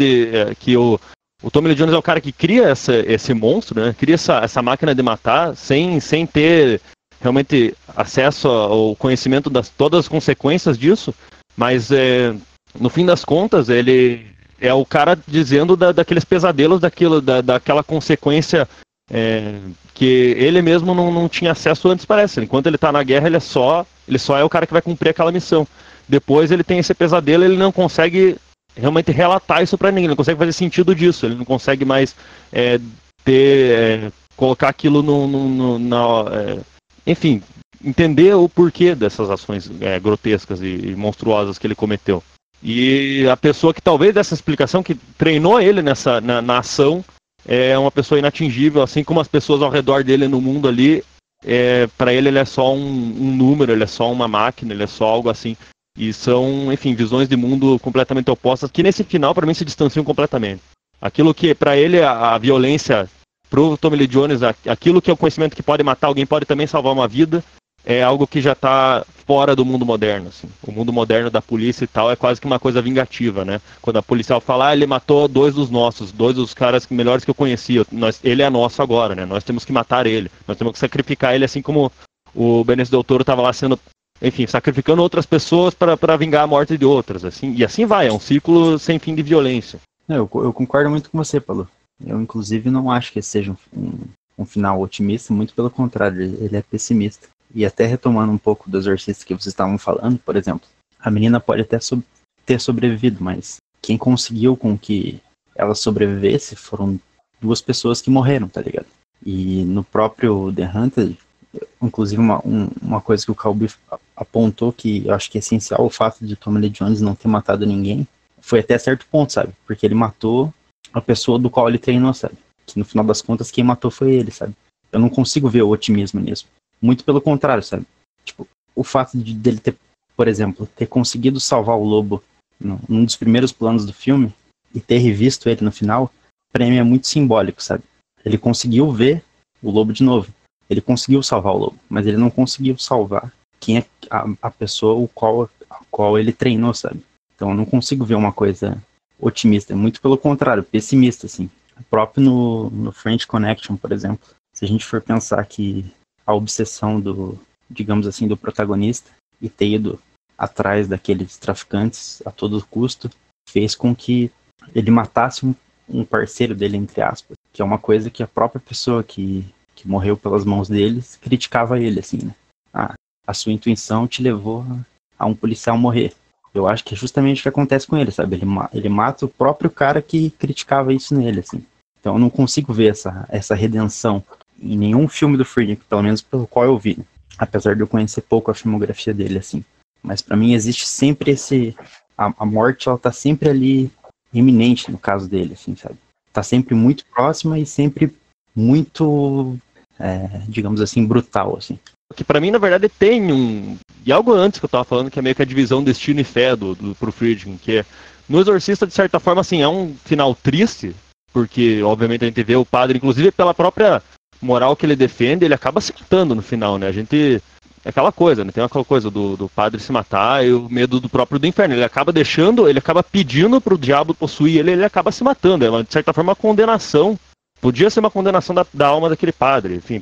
que o Tommy Lee Jones é o cara que cria esse monstro, né? Cria essa máquina de matar sem ter realmente acesso ao conhecimento das todas as consequências disso, mas no fim das contas ele é o cara dizendo daqueles pesadelos, daquela consequência que ele mesmo não tinha acesso antes, parece. Enquanto ele tá na guerra, ele só é o cara que vai cumprir aquela missão. Depois ele tem esse pesadelo, ele não consegue realmente relatar isso para ninguém, ele não consegue fazer sentido disso, ele não consegue mais colocar aquilo enfim, entender o porquê dessas ações grotescas e monstruosas que ele cometeu. E a pessoa que talvez dessa explicação, que treinou ele na ação, é uma pessoa inatingível, assim como as pessoas ao redor dele no mundo ali, para ele é só um número, ele é só uma máquina, ele é só algo assim. E são, enfim, visões de mundo completamente opostas, que nesse final, para mim, se distanciam completamente. Aquilo que, para ele, a violência... Pro Tommy Lee Jones, aquilo que é o conhecimento que pode matar alguém, pode também salvar uma vida, é algo que já está fora do mundo moderno, assim. O mundo moderno da polícia e tal é quase que uma coisa vingativa, né? Quando a policial fala, ele matou 2 dos nossos, 2 dos caras melhores que eu conhecia, ele é nosso agora, né? Nós temos que matar ele, nós temos que sacrificar ele, assim como o Benício Del Toro estava lá sendo, enfim, sacrificando outras pessoas para vingar a morte de outras, assim. E assim vai, é um ciclo sem fim de violência. Eu concordo muito com você, Paulo. Eu, inclusive, não acho que esse seja um final otimista, muito pelo contrário, ele é pessimista. E até retomando um pouco do Exorcista que vocês estavam falando, por exemplo, a menina pode até ter sobrevivido, mas quem conseguiu com que ela sobrevivesse foram 2 pessoas que morreram, tá ligado? E no próprio The Hunted, inclusive uma coisa que o Calbi apontou que eu acho que é essencial, o fato de Tommy Lee Jones não ter matado ninguém, foi até certo ponto, sabe? Porque ele matou a pessoa do qual ele treinou, sabe? Que no final das contas quem matou foi ele, sabe? Eu não consigo ver o otimismo nisso. Muito pelo contrário, sabe? Tipo, o fato dele ter, por exemplo, ter conseguido salvar o lobo num dos primeiros planos do filme e ter revisto ele no final, pra mim é muito simbólico, sabe? Ele conseguiu ver o lobo de novo. Ele conseguiu salvar o lobo, mas ele não conseguiu salvar quem é a pessoa a qual ele treinou, sabe? Então eu não consigo ver uma coisa otimista, muito pelo contrário, pessimista, assim. Próprio no French Connection, por exemplo, se a gente for pensar que a obsessão digamos assim, do protagonista e ter ido atrás daqueles traficantes a todo custo, fez com que ele matasse um parceiro dele, entre aspas, que é uma coisa que a própria pessoa que morreu pelas mãos deles criticava ele, assim, né? A sua intuição te levou a um policial morrer. Eu acho que é justamente o que acontece com ele, sabe? Ele mata o próprio cara que criticava isso nele, assim. Então eu não consigo ver essa redenção em nenhum filme do Friedkin, pelo menos pelo qual eu vi, né? Apesar de eu conhecer pouco a filmografia dele, assim. Mas pra mim existe sempre a morte, ela tá sempre ali iminente no caso dele, assim, sabe? Tá sempre muito próxima e sempre muito, digamos assim, brutal, assim. Que pra mim, na verdade, tem e algo antes que eu tava falando, que é meio que a divisão destino e fé pro Friedkin, que é, no Exorcista, de certa forma, assim, é um final triste, porque, obviamente, a gente vê o padre, inclusive pela própria moral que ele defende, ele acaba se matando no final, né? É aquela coisa, né? Tem aquela coisa do padre se matar e o medo do próprio do inferno. Ele acaba pedindo pro diabo possuir ele acaba se matando. É, de certa forma, uma condenação. Podia ser uma condenação da alma daquele padre, enfim.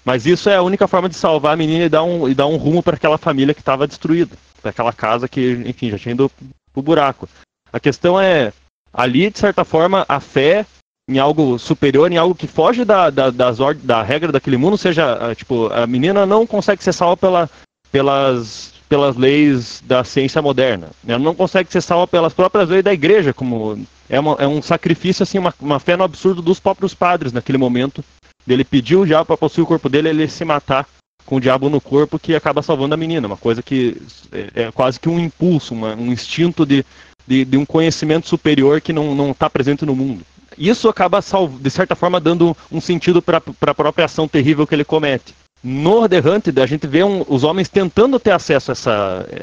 Mas isso é a única forma de salvar a menina e dar um rumo para aquela família que estava destruída. Para aquela casa que, enfim, já tinha ido pro buraco. A questão é, ali, de certa forma, a fé em algo superior, em algo que foge da regra daquele mundo, seja, tipo, a menina não consegue ser salva pelas leis da ciência moderna. Ela não consegue ser salva pelas próprias leis da igreja, como é um sacrifício, assim, uma fé no absurdo dos próprios padres naquele momento. Ele pediu o diabo para possuir o corpo dele, ele se matar com o diabo no corpo, que acaba salvando a menina. Uma coisa que é quase que um impulso, um instinto de um conhecimento superior que não está presente no mundo. Isso acaba, de certa forma, dando um sentido para a própria ação terrível que ele comete. No The Hunted, a gente vê os homens tentando ter acesso a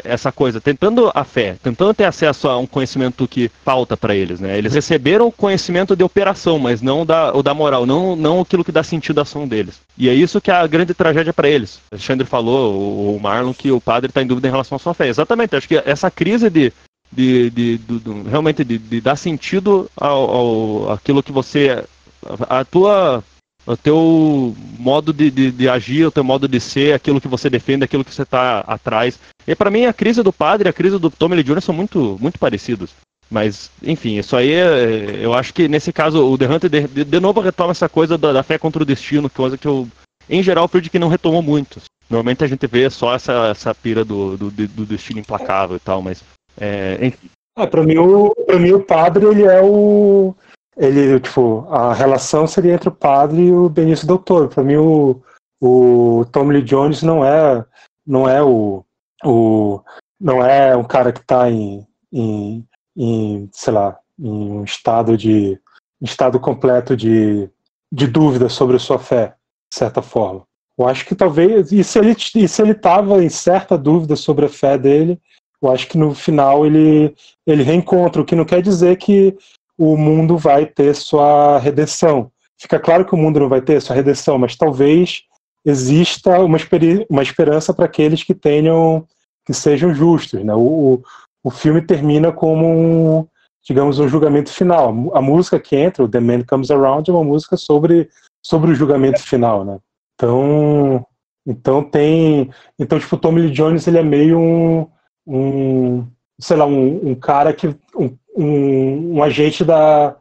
essa coisa, tentando a fé, tentando ter acesso a um conhecimento que pauta para eles, né? Eles receberam o conhecimento de operação, mas não o da moral, não aquilo que dá sentido à ação deles. E é isso que é a grande tragédia para eles. O Alexandre falou, o Marlon, que o padre está em dúvida em relação à sua fé. Exatamente, acho que essa crise realmente de dar sentido àquilo que você... o teu modo de agir, o teu modo de ser, aquilo que você defende, aquilo que você está atrás. E para mim a crise do padre e a crise do Tommy Lee Jones são muito, muito parecidos. Mas, enfim, isso aí eu acho que nesse caso o The Hunter de novo retoma essa coisa da fé contra o destino, coisa que em geral, o Friedkin não retomou muito. Normalmente a gente vê só essa pira do destino implacável e tal, mas... enfim. Pra mim o padre, ele é o... Ele, tipo, a relação seria entre o padre e o Benício Del Toro. Pra mim, o Tommy Lee Jones não é um cara que tá sei lá, em um estado completo de dúvida sobre a sua fé, de certa forma. Eu acho que talvez, e se ele tava em certa dúvida sobre a fé dele, eu acho que no final ele reencontra, o que não quer dizer que o mundo vai ter sua redenção. Fica claro que o mundo não vai ter sua redenção, mas talvez exista uma esperança para aqueles que sejam justos, né? O filme termina como digamos, um julgamento final. A música que entra, o The Man Comes Around, é uma música sobre o julgamento final, né? Então tipo, o Tommy Lee Jones, ele é meio sei lá, um cara que um agente da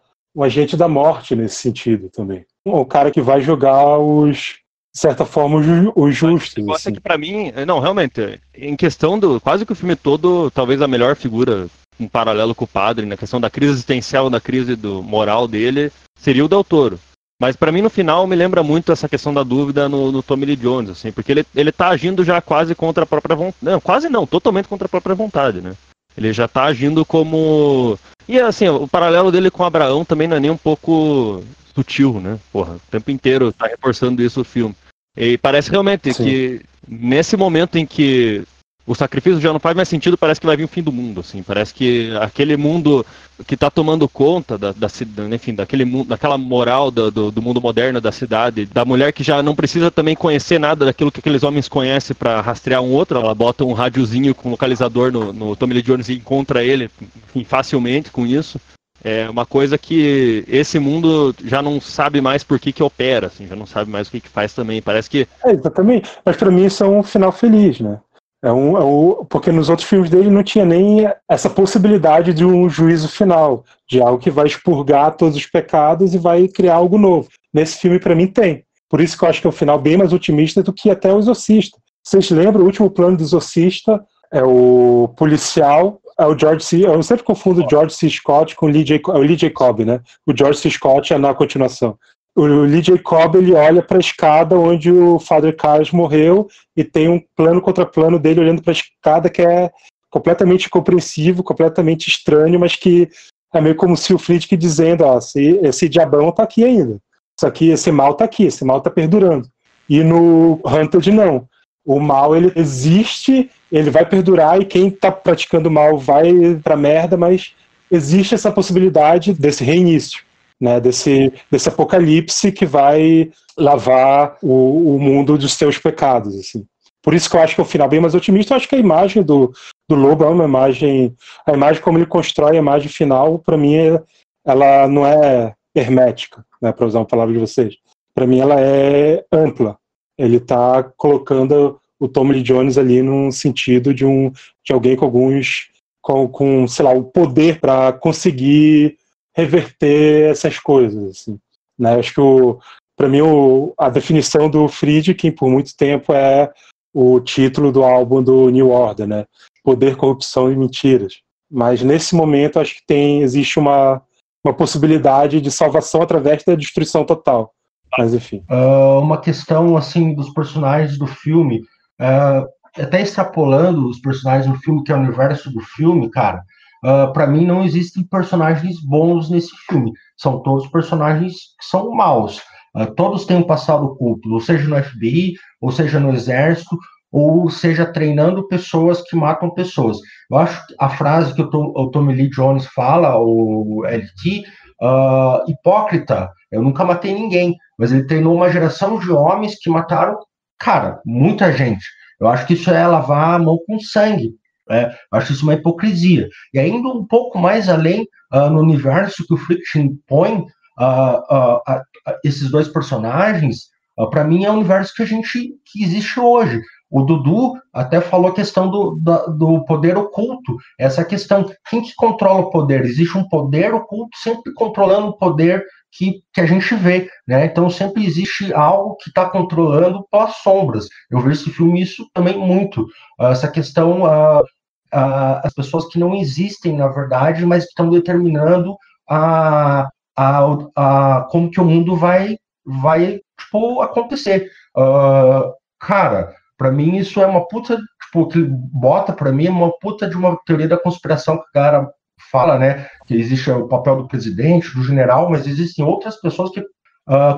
morte nesse sentido também. O cara que vai julgar os de certa forma, os justos. O Assim. que pra mim, não, realmente, em questão do, quase que o filme todo, talvez a melhor figura, em paralelo com o padre, na questão da crise existencial, da crise do moral dele, seria o Del Toro. Mas pra mim, no final, me lembra muito essa questão da dúvida no Tommy Lee Jones, assim, porque ele tá agindo já quase contra a própria vontade. Não, quase não, totalmente contra a própria vontade, né? Ele já tá agindo como... E assim, o paralelo dele com Abraão também não é nem um pouco sutil, né? Porra, o tempo inteiro tá reforçando isso o filme. E parece realmente que nesse momento em que o sacrifício já não faz mais sentido, parece que vai vir o fim do mundo, assim. Parece que aquele mundo que tá tomando conta enfim, daquele mundo, daquela moral do mundo moderno da cidade, da mulher que já não precisa também conhecer nada daquilo que aqueles homens conhecem para rastrear um outro. Ela bota um rádiozinho com localizador no Tommy Lee Jones e encontra ele, enfim, facilmente com isso. É uma coisa que esse mundo já não sabe mais por que opera, assim, já não sabe mais o que faz também. Parece que... Exatamente, mas para mim isso é um final feliz, né? Porque nos outros filmes dele não tinha nem essa possibilidade de um juízo final, de algo que vai expurgar todos os pecados e vai criar algo novo. Nesse filme, para mim, tem. Por isso que eu acho que é um final bem mais otimista do que até o Exorcista. Vocês lembram, o último plano do Exorcista é o policial, é o George C. Eu sempre confundo o George C. Scott com o Lee Jacob, né? O George C. Scott é na continuação. O Lee Jacob, ele olha para a escada onde o Father Carlos morreu e tem um plano contra plano dele olhando para a escada que é completamente incompreensível, completamente estranho, mas que é meio como se o Friedkin dizendo, ó, esse diabão tá aqui ainda. Isso aqui, esse mal tá aqui, esse mal tá perdurando. E no Hunted não. O mal, ele existe, ele vai perdurar e quem tá praticando mal vai pra merda, mas existe essa possibilidade desse reinício. Né, desse apocalipse que vai lavar o mundo dos seus pecados. Assim. Por isso que eu acho que é um final bem mais otimista. Eu acho que a imagem do Lobo é uma imagem... A imagem como ele constrói a imagem final, para mim, ela não é hermética, né, para usar uma palavra de vocês. Para mim, ela é ampla. Ele está colocando o Tommy Lee Jones ali num sentido de alguém com sei lá, o poder para conseguir reverter essas coisas, assim, né? Acho que para mim a definição do Friedkin por muito tempo é o título do álbum do New Order, né? Poder, corrupção e mentiras. Mas nesse momento acho que existe uma possibilidade de salvação através da destruição total. Mas enfim. Uma questão assim dos personagens do filme, até extrapolando os personagens do filme, que é o universo do filme, cara. Para mim não existem personagens bons nesse filme, são todos personagens que são maus, todos têm um passado oculto, ou seja no FBI, ou seja no exército, ou seja treinando pessoas que matam pessoas. Eu acho que a frase que o Tommy Lee Jones fala, o LT, hipócrita, eu nunca matei ninguém, mas ele treinou uma geração de homens que mataram, cara, muita gente. Eu acho que isso é lavar a mão com sangue. Acho isso uma hipocrisia. E ainda um pouco mais além, no universo que o Friedkin põe esses dois personagens, para mim é o universo que existe hoje. O Dudu até falou a questão do poder oculto. Essa questão, quem que controla o poder? Existe um poder oculto sempre controlando o poder que a gente vê, né? Então sempre existe algo que está controlando pelas sombras. Eu vejo esse filme isso também muito. Essa questão... as pessoas que não existem, na verdade, mas que estão determinando como que o mundo vai tipo, acontecer. Cara, para mim isso é uma puta, tipo, que bota para mim uma puta de uma teoria da conspiração que o cara fala, né, que existe o papel do presidente, do general, mas existem outras pessoas que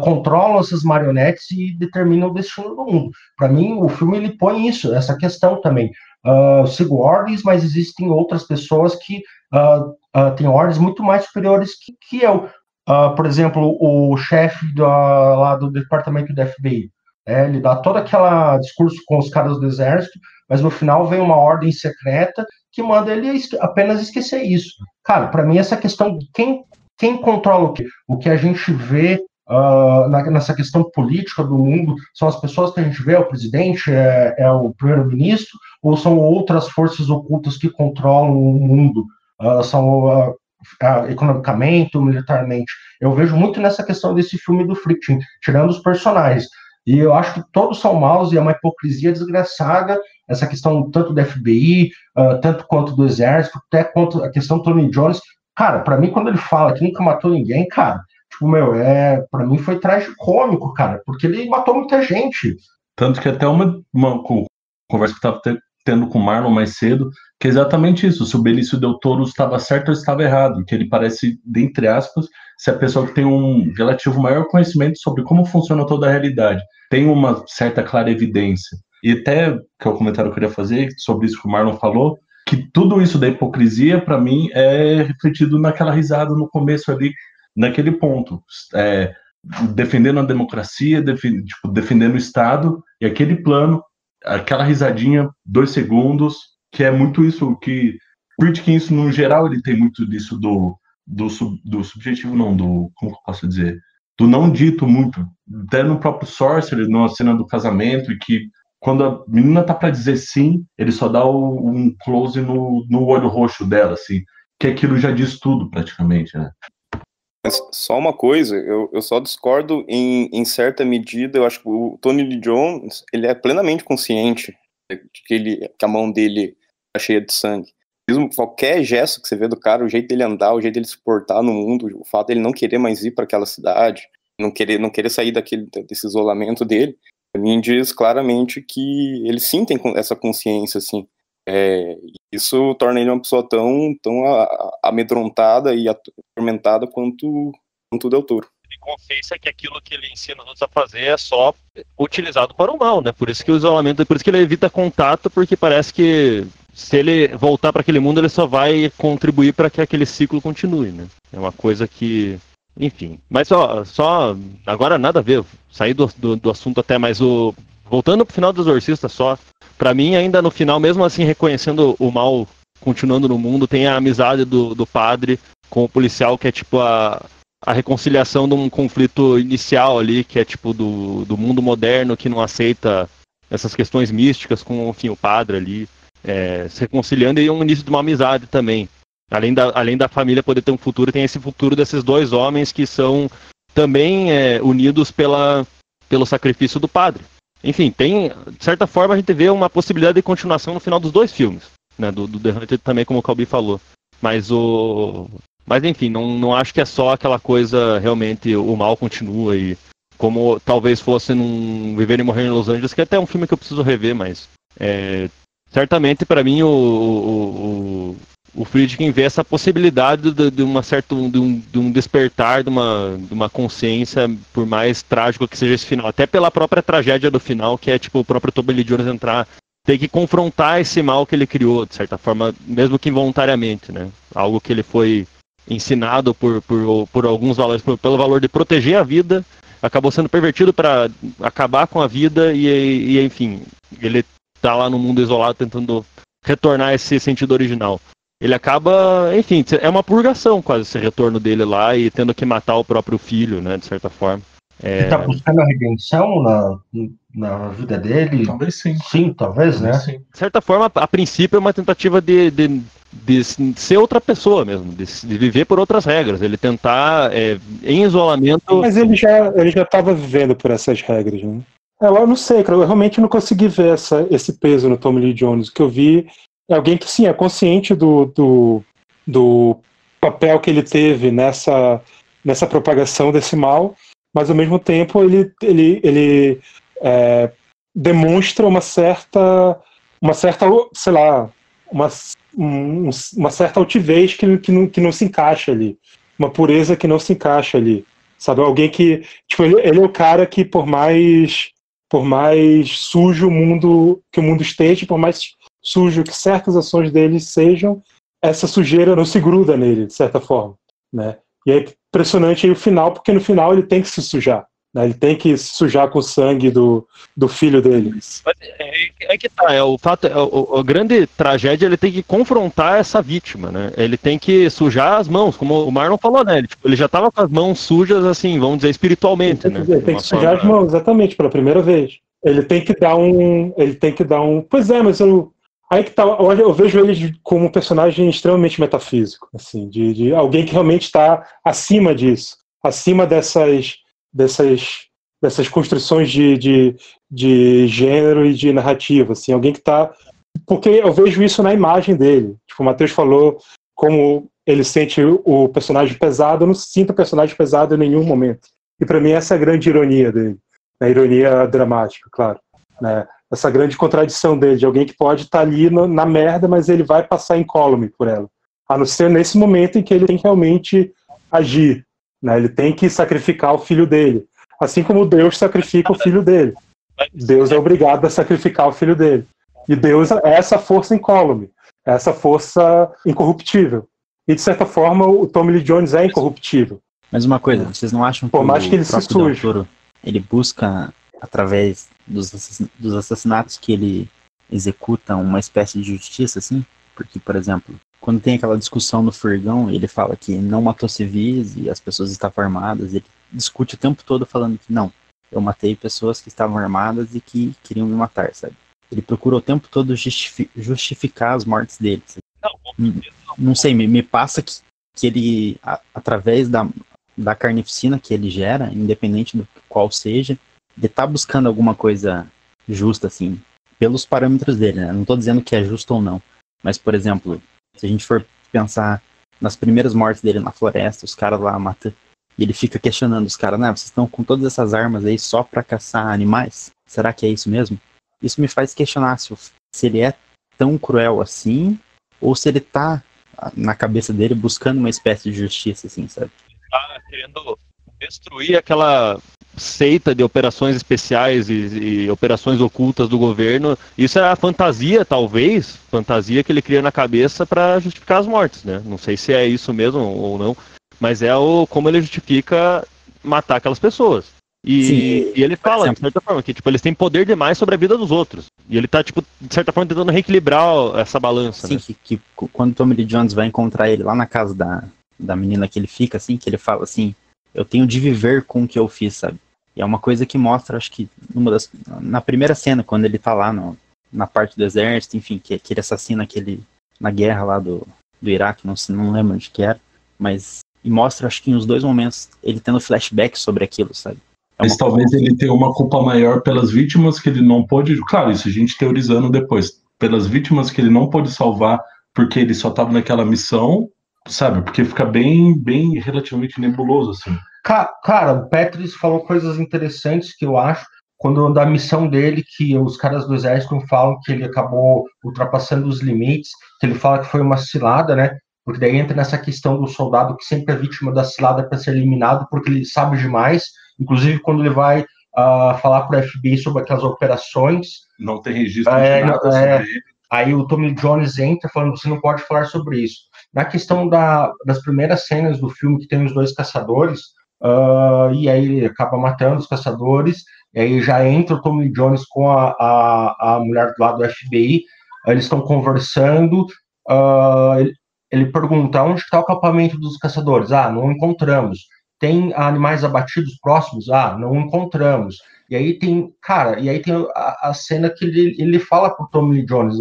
controlam essas marionetes e determinam o destino do mundo. Para mim, o filme ele põe isso, essa questão também. Sigo ordens, mas existem outras pessoas que têm ordens muito mais superiores que eu. Por exemplo, o chefe lá do departamento do FBI, ele dá todo aquele discurso com os caras do exército, mas no final vem uma ordem secreta que manda ele apenas esquecer isso. Cara, para mim essa questão de quem controla o quê? O que a gente vê nessa questão política do mundo são as pessoas que a gente vê, é o presidente, é o primeiro-ministro, ou são outras forças ocultas que controlam o mundo, são economicamente ou militarmente. Eu vejo muito nessa questão desse filme do Friedkin, tirando os personagens. E eu acho que todos são maus e é uma hipocrisia desgraçada essa questão tanto do FBI, tanto quanto do Exército, até quanto a questão do Tony Jones. Cara, pra mim, quando ele fala que nunca matou ninguém, cara, tipo, pra mim foi tragicômico, cara, porque ele matou muita gente. Tanto que até uma conversa que eu estava tendo com o Marlon mais cedo, que é exatamente isso, se o Benício Del Toro estava certo ou estava errado, que ele parece, entre aspas, ser a pessoa que tem um relativo maior conhecimento sobre como funciona toda a realidade, tem uma certa clara evidência. E até, que é o comentário que eu queria fazer, sobre isso que o Marlon falou, que tudo isso da hipocrisia, para mim, é refletido naquela risada no começo ali, naquele ponto. Defendendo a democracia, defendendo o Estado, e aquele plano, aquela risadinha, 2 segundos, que é muito isso que Friedkin, isso no geral, ele tem muito disso do subjetivo, não, como que eu posso dizer? Do não dito muito. Até no próprio Sorcerer, na cena do casamento, e que quando a menina tá pra dizer sim, ele só dá um close no olho roxo dela, assim, que aquilo já diz tudo, praticamente, né? Mas só uma coisa, eu só discordo em certa medida. Eu acho que o Tony Lee Jones, ele é plenamente consciente de que a mão dele tá cheia de sangue. Mesmo qualquer gesto que você vê do cara, o jeito dele andar, o jeito dele se portar no mundo, o fato dele não querer mais ir para aquela cidade, não querer sair desse isolamento dele, pra mim diz claramente que ele sim tem essa consciência, assim. Isso torna ele uma pessoa tão amedrontada e atormentada quanto o Del Toro. Ele confessa que aquilo que ele ensina os outros a fazer é só utilizado para o mal, né? Por isso que o isolamento, por isso que ele evita contato, porque parece que se ele voltar para aquele mundo, ele só vai contribuir para que aquele ciclo continue, né? É uma coisa que, enfim. Mas só agora nada a ver, sair do assunto até, mas voltando pro final do Exorcista só, pra mim ainda no final, mesmo assim reconhecendo o mal continuando no mundo, tem a amizade do padre com o policial, que é tipo a reconciliação de um conflito inicial ali, que é tipo do mundo moderno que não aceita essas questões místicas com, enfim, o padre ali se reconciliando, e um início de uma amizade também. Além da família poder ter um futuro, tem esse futuro desses 2 homens que são também unidos pelo sacrifício do padre. Enfim, de certa forma a gente vê uma possibilidade de continuação no final dos 2 filmes, né, do The Hunted também, como o Calbi falou. Mas enfim, não acho que é só aquela coisa, realmente, o mal continua, e como talvez fosse num Viver e Morrer em Los Angeles, que é até um filme que eu preciso rever, mas certamente para mim o Friedkin vê essa possibilidade de um despertar, de uma consciência, por mais trágico que seja esse final, até pela própria tragédia do final, que é tipo o próprio Tommy Lee Jones ter que confrontar esse mal que ele criou, de certa forma, mesmo que involuntariamente, né? Algo que ele foi ensinado por alguns valores, pelo valor de proteger a vida, acabou sendo pervertido para acabar com a vida e enfim, ele tá lá no mundo isolado tentando retornar esse sentido original. Ele acaba, enfim, é uma purgação quase esse retorno dele lá, e tendo que matar o próprio filho, né, de certa forma. Ele tá buscando a redenção na vida dele? Talvez sim. Sim, talvez, né? Sim. De certa forma, a princípio é uma tentativa de ser outra pessoa mesmo, de viver por outras regras, ele tentar, em isolamento... Mas ele já estava vivendo por essas regras, né? Eu não sei, cara, eu realmente não consegui ver esse peso no Tommy Lee Jones. O que eu vi é alguém que, sim, é consciente do papel que ele teve nessa propagação desse mal, mas ao mesmo tempo ele demonstra uma certa, sei lá, uma certa altivez que não se encaixa ali, uma pureza que não se encaixa ali, sabe? Alguém que, tipo, ele é o cara que por mais sujo que o mundo esteja, por mais sujo que certas ações dele sejam, essa sujeira não se gruda nele, de certa forma, né? E é impressionante aí o final, porque no final ele tem que se sujar, né? Ele tem que se sujar com o sangue do filho dele. Mas que tá, o fato, a grande tragédia, ele tem que confrontar essa vítima, né? Ele tem que sujar as mãos, como o Marlon falou, né? Ele já estava com as mãos sujas, assim, vamos dizer, espiritualmente, né? Ele tem que sujar as mãos, exatamente, pela primeira vez. Ele tem que dar um... Pois é, mas aí que tá, eu vejo ele como um personagem extremamente metafísico, assim, de alguém que realmente está acima disso, acima dessas dessas construções de gênero e de narrativa, assim, alguém que está... Porque eu vejo isso na imagem dele. Tipo, o Matheus falou como ele sente o personagem pesado, eu não sinto o personagem pesado em nenhum momento. E para mim essa é a grande ironia dele. A ironia dramática, claro. Né? Essa grande contradição dele, de alguém que pode estar ali na merda, mas ele vai passar incólume por ela. A não ser nesse momento em que ele tem que realmente agir. Né? Ele tem que sacrificar o filho dele. Assim como Deus sacrifica o filho dele. Deus é obrigado a sacrificar o filho dele. E Deus é essa força incólume, essa força incorruptível. E, de certa forma, o Tommy Lee Jones é incorruptível. Mas uma coisa, vocês não acham que por mais que ele se próprio Del suje, Toro, ele busca, através dos assassinatos que ele executa, uma espécie de justiça, assim? Porque, por exemplo, quando tem aquela discussão no furgão, ele fala que não matou civis e as pessoas estavam armadas, ele discute o tempo todo falando que não, eu matei pessoas que estavam armadas e que queriam me matar, sabe? Ele procura o tempo todo justificar as mortes dele. Não sei, me passa que ele, através da carnificina que ele gera, independente do qual seja, ele tá buscando alguma coisa justa, assim, pelos parâmetros dele, né? Não tô dizendo que é justo ou não, mas, por exemplo, se a gente for pensar nas primeiras mortes dele na floresta, os caras lá matam, e ele fica questionando os caras, né? Vocês estão com todas essas armas aí só pra caçar animais? Será que é isso mesmo? Isso me faz questionar se ele é tão cruel assim, ou se ele tá, na cabeça dele, buscando uma espécie de justiça, assim, sabe? Tá querendo destruir aquela seita de operações especiais e operações ocultas do governo. Isso é a fantasia, talvez, fantasia que ele cria na cabeça para justificar as mortes, né? Não sei se é isso mesmo ou não, mas é como ele justifica matar aquelas pessoas. E ele fala, de certa forma, que tipo, eles têm poder demais sobre a vida dos outros. E ele tá, tipo, de certa forma, tentando reequilibrar essa balança. Sim, né? que quando Tommy Lee Jones vai encontrar ele lá na casa da menina que ele fica, assim, que ele fala assim, eu tenho de viver com o que eu fiz, sabe? E é uma coisa que mostra, acho que, na primeira cena, quando ele tá lá na parte do exército, enfim, que ele assassina na guerra lá do Iraque, não lembro onde que era, mas... E mostra, acho que, nos dois momentos, ele tendo flashback sobre aquilo, sabe? Mas talvez ele tenha uma culpa maior pelas vítimas que ele não pôde... Claro, isso a gente teorizando depois. Pelas vítimas que ele não pôde salvar porque ele só estava naquela missão, sabe? Porque fica bem relativamente nebuloso, assim. Cara, o Petris falou coisas interessantes que eu acho, quando da missão dele, que os caras do exército falam que ele acabou ultrapassando os limites, que ele fala que foi uma cilada, né? Porque daí entra nessa questão do soldado que sempre é vítima da cilada para ser eliminado, porque ele sabe demais. Inclusive, quando ele vai falar para o FBI sobre aquelas operações... Não tem registro de nada sobre ele. Aí o Tommy Jones entra falando que você não pode falar sobre isso. Na questão das primeiras cenas do filme, que tem os dois caçadores, e aí ele acaba matando os caçadores, e aí já entra o Tommy Jones com a mulher lá do FBI, eles estão conversando, ele pergunta, onde está o acampamento dos caçadores? Não encontramos. Tem animais abatidos próximos? Não encontramos. E aí tem, cara, a cena que ele fala pro Tommy Lee Jones,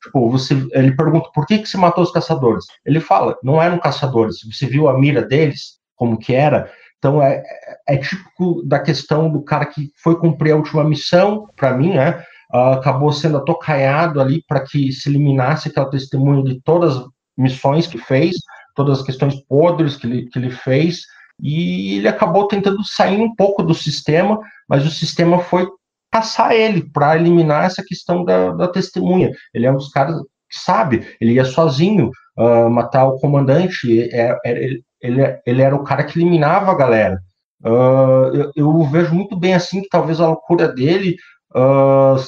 tipo, ele pergunta, por que você matou os caçadores? Ele fala, não eram caçadores, você viu a mira deles, como que era? Então é típico da questão do cara que foi cumprir a última missão, para mim, né, acabou sendo atocaiado ali para que se eliminasse aquela testemunha de todas as missões que fez, todas as questões podres que ele fez, e ele acabou tentando sair um pouco do sistema, mas o sistema foi passar ele para eliminar essa questão da testemunha. Ele é um dos caras que sabe, ele ia sozinho matar o comandante, ele era o cara que eliminava a galera. Eu vejo muito bem assim que talvez a loucura dele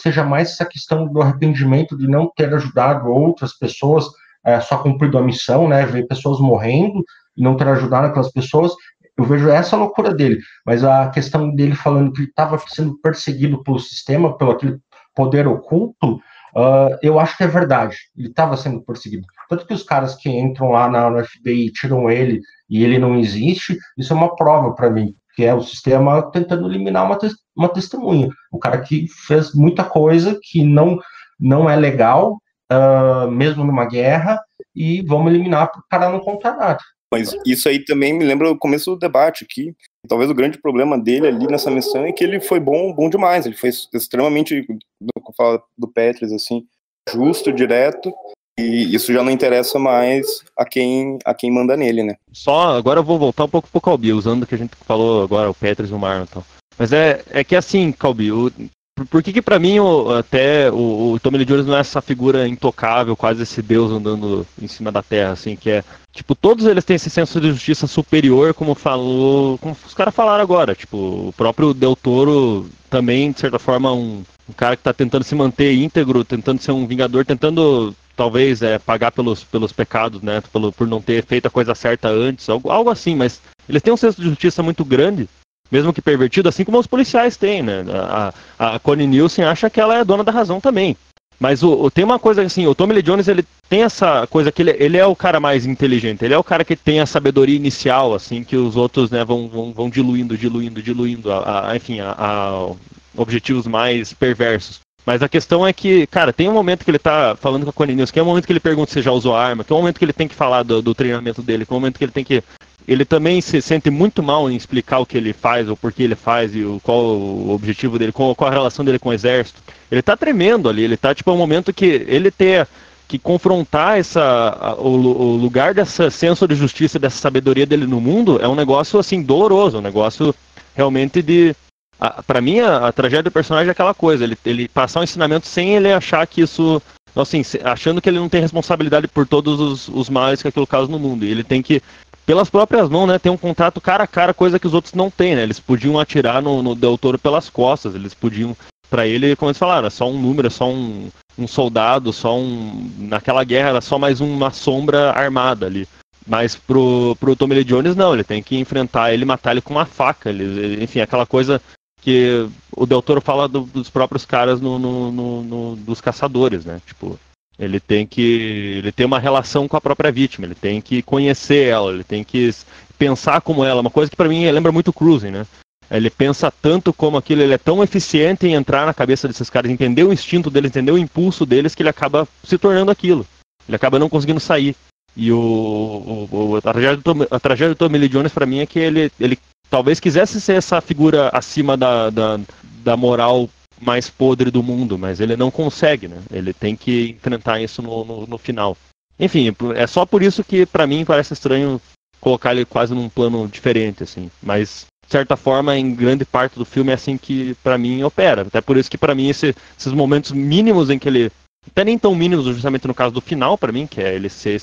seja mais essa questão do arrependimento de não ter ajudado outras pessoas, só cumprido a missão, né, ver pessoas morrendo e não ter ajudado aquelas pessoas. Eu vejo essa loucura dele, mas a questão dele falando que ele estava sendo perseguido pelo sistema, pelo aquele poder oculto, eu acho que é verdade, ele estava sendo perseguido. Tanto que os caras que entram lá no FBI e tiram ele, e ele não existe, isso é uma prova para mim, que é o sistema tentando eliminar uma testemunha. O cara que fez muita coisa que não é legal, mesmo numa guerra, e vamos eliminar para o cara não contar nada. Mas isso aí também me lembra o começo do debate aqui, Talvez o grande problema dele ali nessa missão é que ele foi bom demais, ele foi extremamente, vou falar do Petres, assim, justo, direto, e isso já não interessa mais a quem manda nele, né? Só, agora eu vou voltar um pouco pro Calbi, usando o que a gente falou agora, o Petres e o Marlon e tal. Mas é que assim, Calbi, por que pra mim até o Tommy Lee Jones não é essa figura intocável, quase esse deus andando em cima da terra, assim, que é, tipo, todos eles têm esse senso de justiça superior, como os caras falaram agora, tipo, o próprio Del Toro também, de certa forma, um cara que tá tentando se manter íntegro, tentando ser um vingador, tentando, talvez, pagar pelos pecados, né, por não ter feito a coisa certa antes, algo assim, mas eles têm um senso de justiça muito grande, mesmo que pervertido, assim como os policiais têm, né? A Connie Nielsen acha que ela é dona da razão também. Mas tem uma coisa assim, o Tommy Lee Jones, ele tem essa coisa que ele é o cara mais inteligente, ele é o cara que tem a sabedoria inicial, assim, que os outros, né, vão diluindo, enfim, objetivos mais perversos. Mas a questão é que, cara, tem um momento que ele tá falando com a Connie Nielsen, que é um momento que ele pergunta se já usou arma, que é um momento que ele tem que falar do treinamento dele, que é um momento que ele tem que... Ele também se sente muito mal em explicar o que ele faz, ou por que ele faz, e qual o objetivo dele, qual a relação dele com o exército. Ele tá tremendo ali, ele tá, tipo, é um momento que ele tem que confrontar o lugar dessa senso de justiça, dessa sabedoria dele no mundo, é um negócio, assim, doloroso, um negócio realmente de... Pra mim, a tragédia do personagem é aquela coisa, ele passar um ensinamento sem ele achar que isso... Assim, achando que ele não tem responsabilidade por todos os males que aquilo causa no mundo, e ele tem que... Pelas próprias mãos, né, ter um contato cara a cara, coisa que os outros não têm, né, eles podiam atirar no Del Toro pelas costas, eles podiam, pra ele, como eles falaram, é só um número, é só um soldado, naquela guerra era só mais uma sombra armada ali, mas pro Tommy Lee Jones não, ele tem que enfrentar ele, matar ele com uma faca, enfim, aquela coisa que o Del Toro fala dos próprios caras dos caçadores, né, tipo... Ele tem uma relação com a própria vítima, ele tem que conhecer ela, ele tem que pensar como ela, uma coisa que pra mim lembra muito Cruising, né? Ele pensa tanto como aquilo, ele é tão eficiente em entrar na cabeça desses caras, entender o instinto deles, entender o impulso deles, que ele acaba se tornando aquilo. Ele acaba não conseguindo sair. E a tragédia do Tommy Lee Jones pra mim é que ele talvez quisesse ser essa figura acima da moral mais podre do mundo, mas ele não consegue, né? Ele tem que enfrentar isso no final. Enfim, é só por isso que pra mim parece estranho colocar ele quase num plano diferente, assim. Mas, de certa forma, em grande parte do filme é assim que pra mim opera. Até por isso que pra mim esses momentos mínimos em que ele... Até nem tão mínimos, justamente no caso do final, pra mim, que é ele ser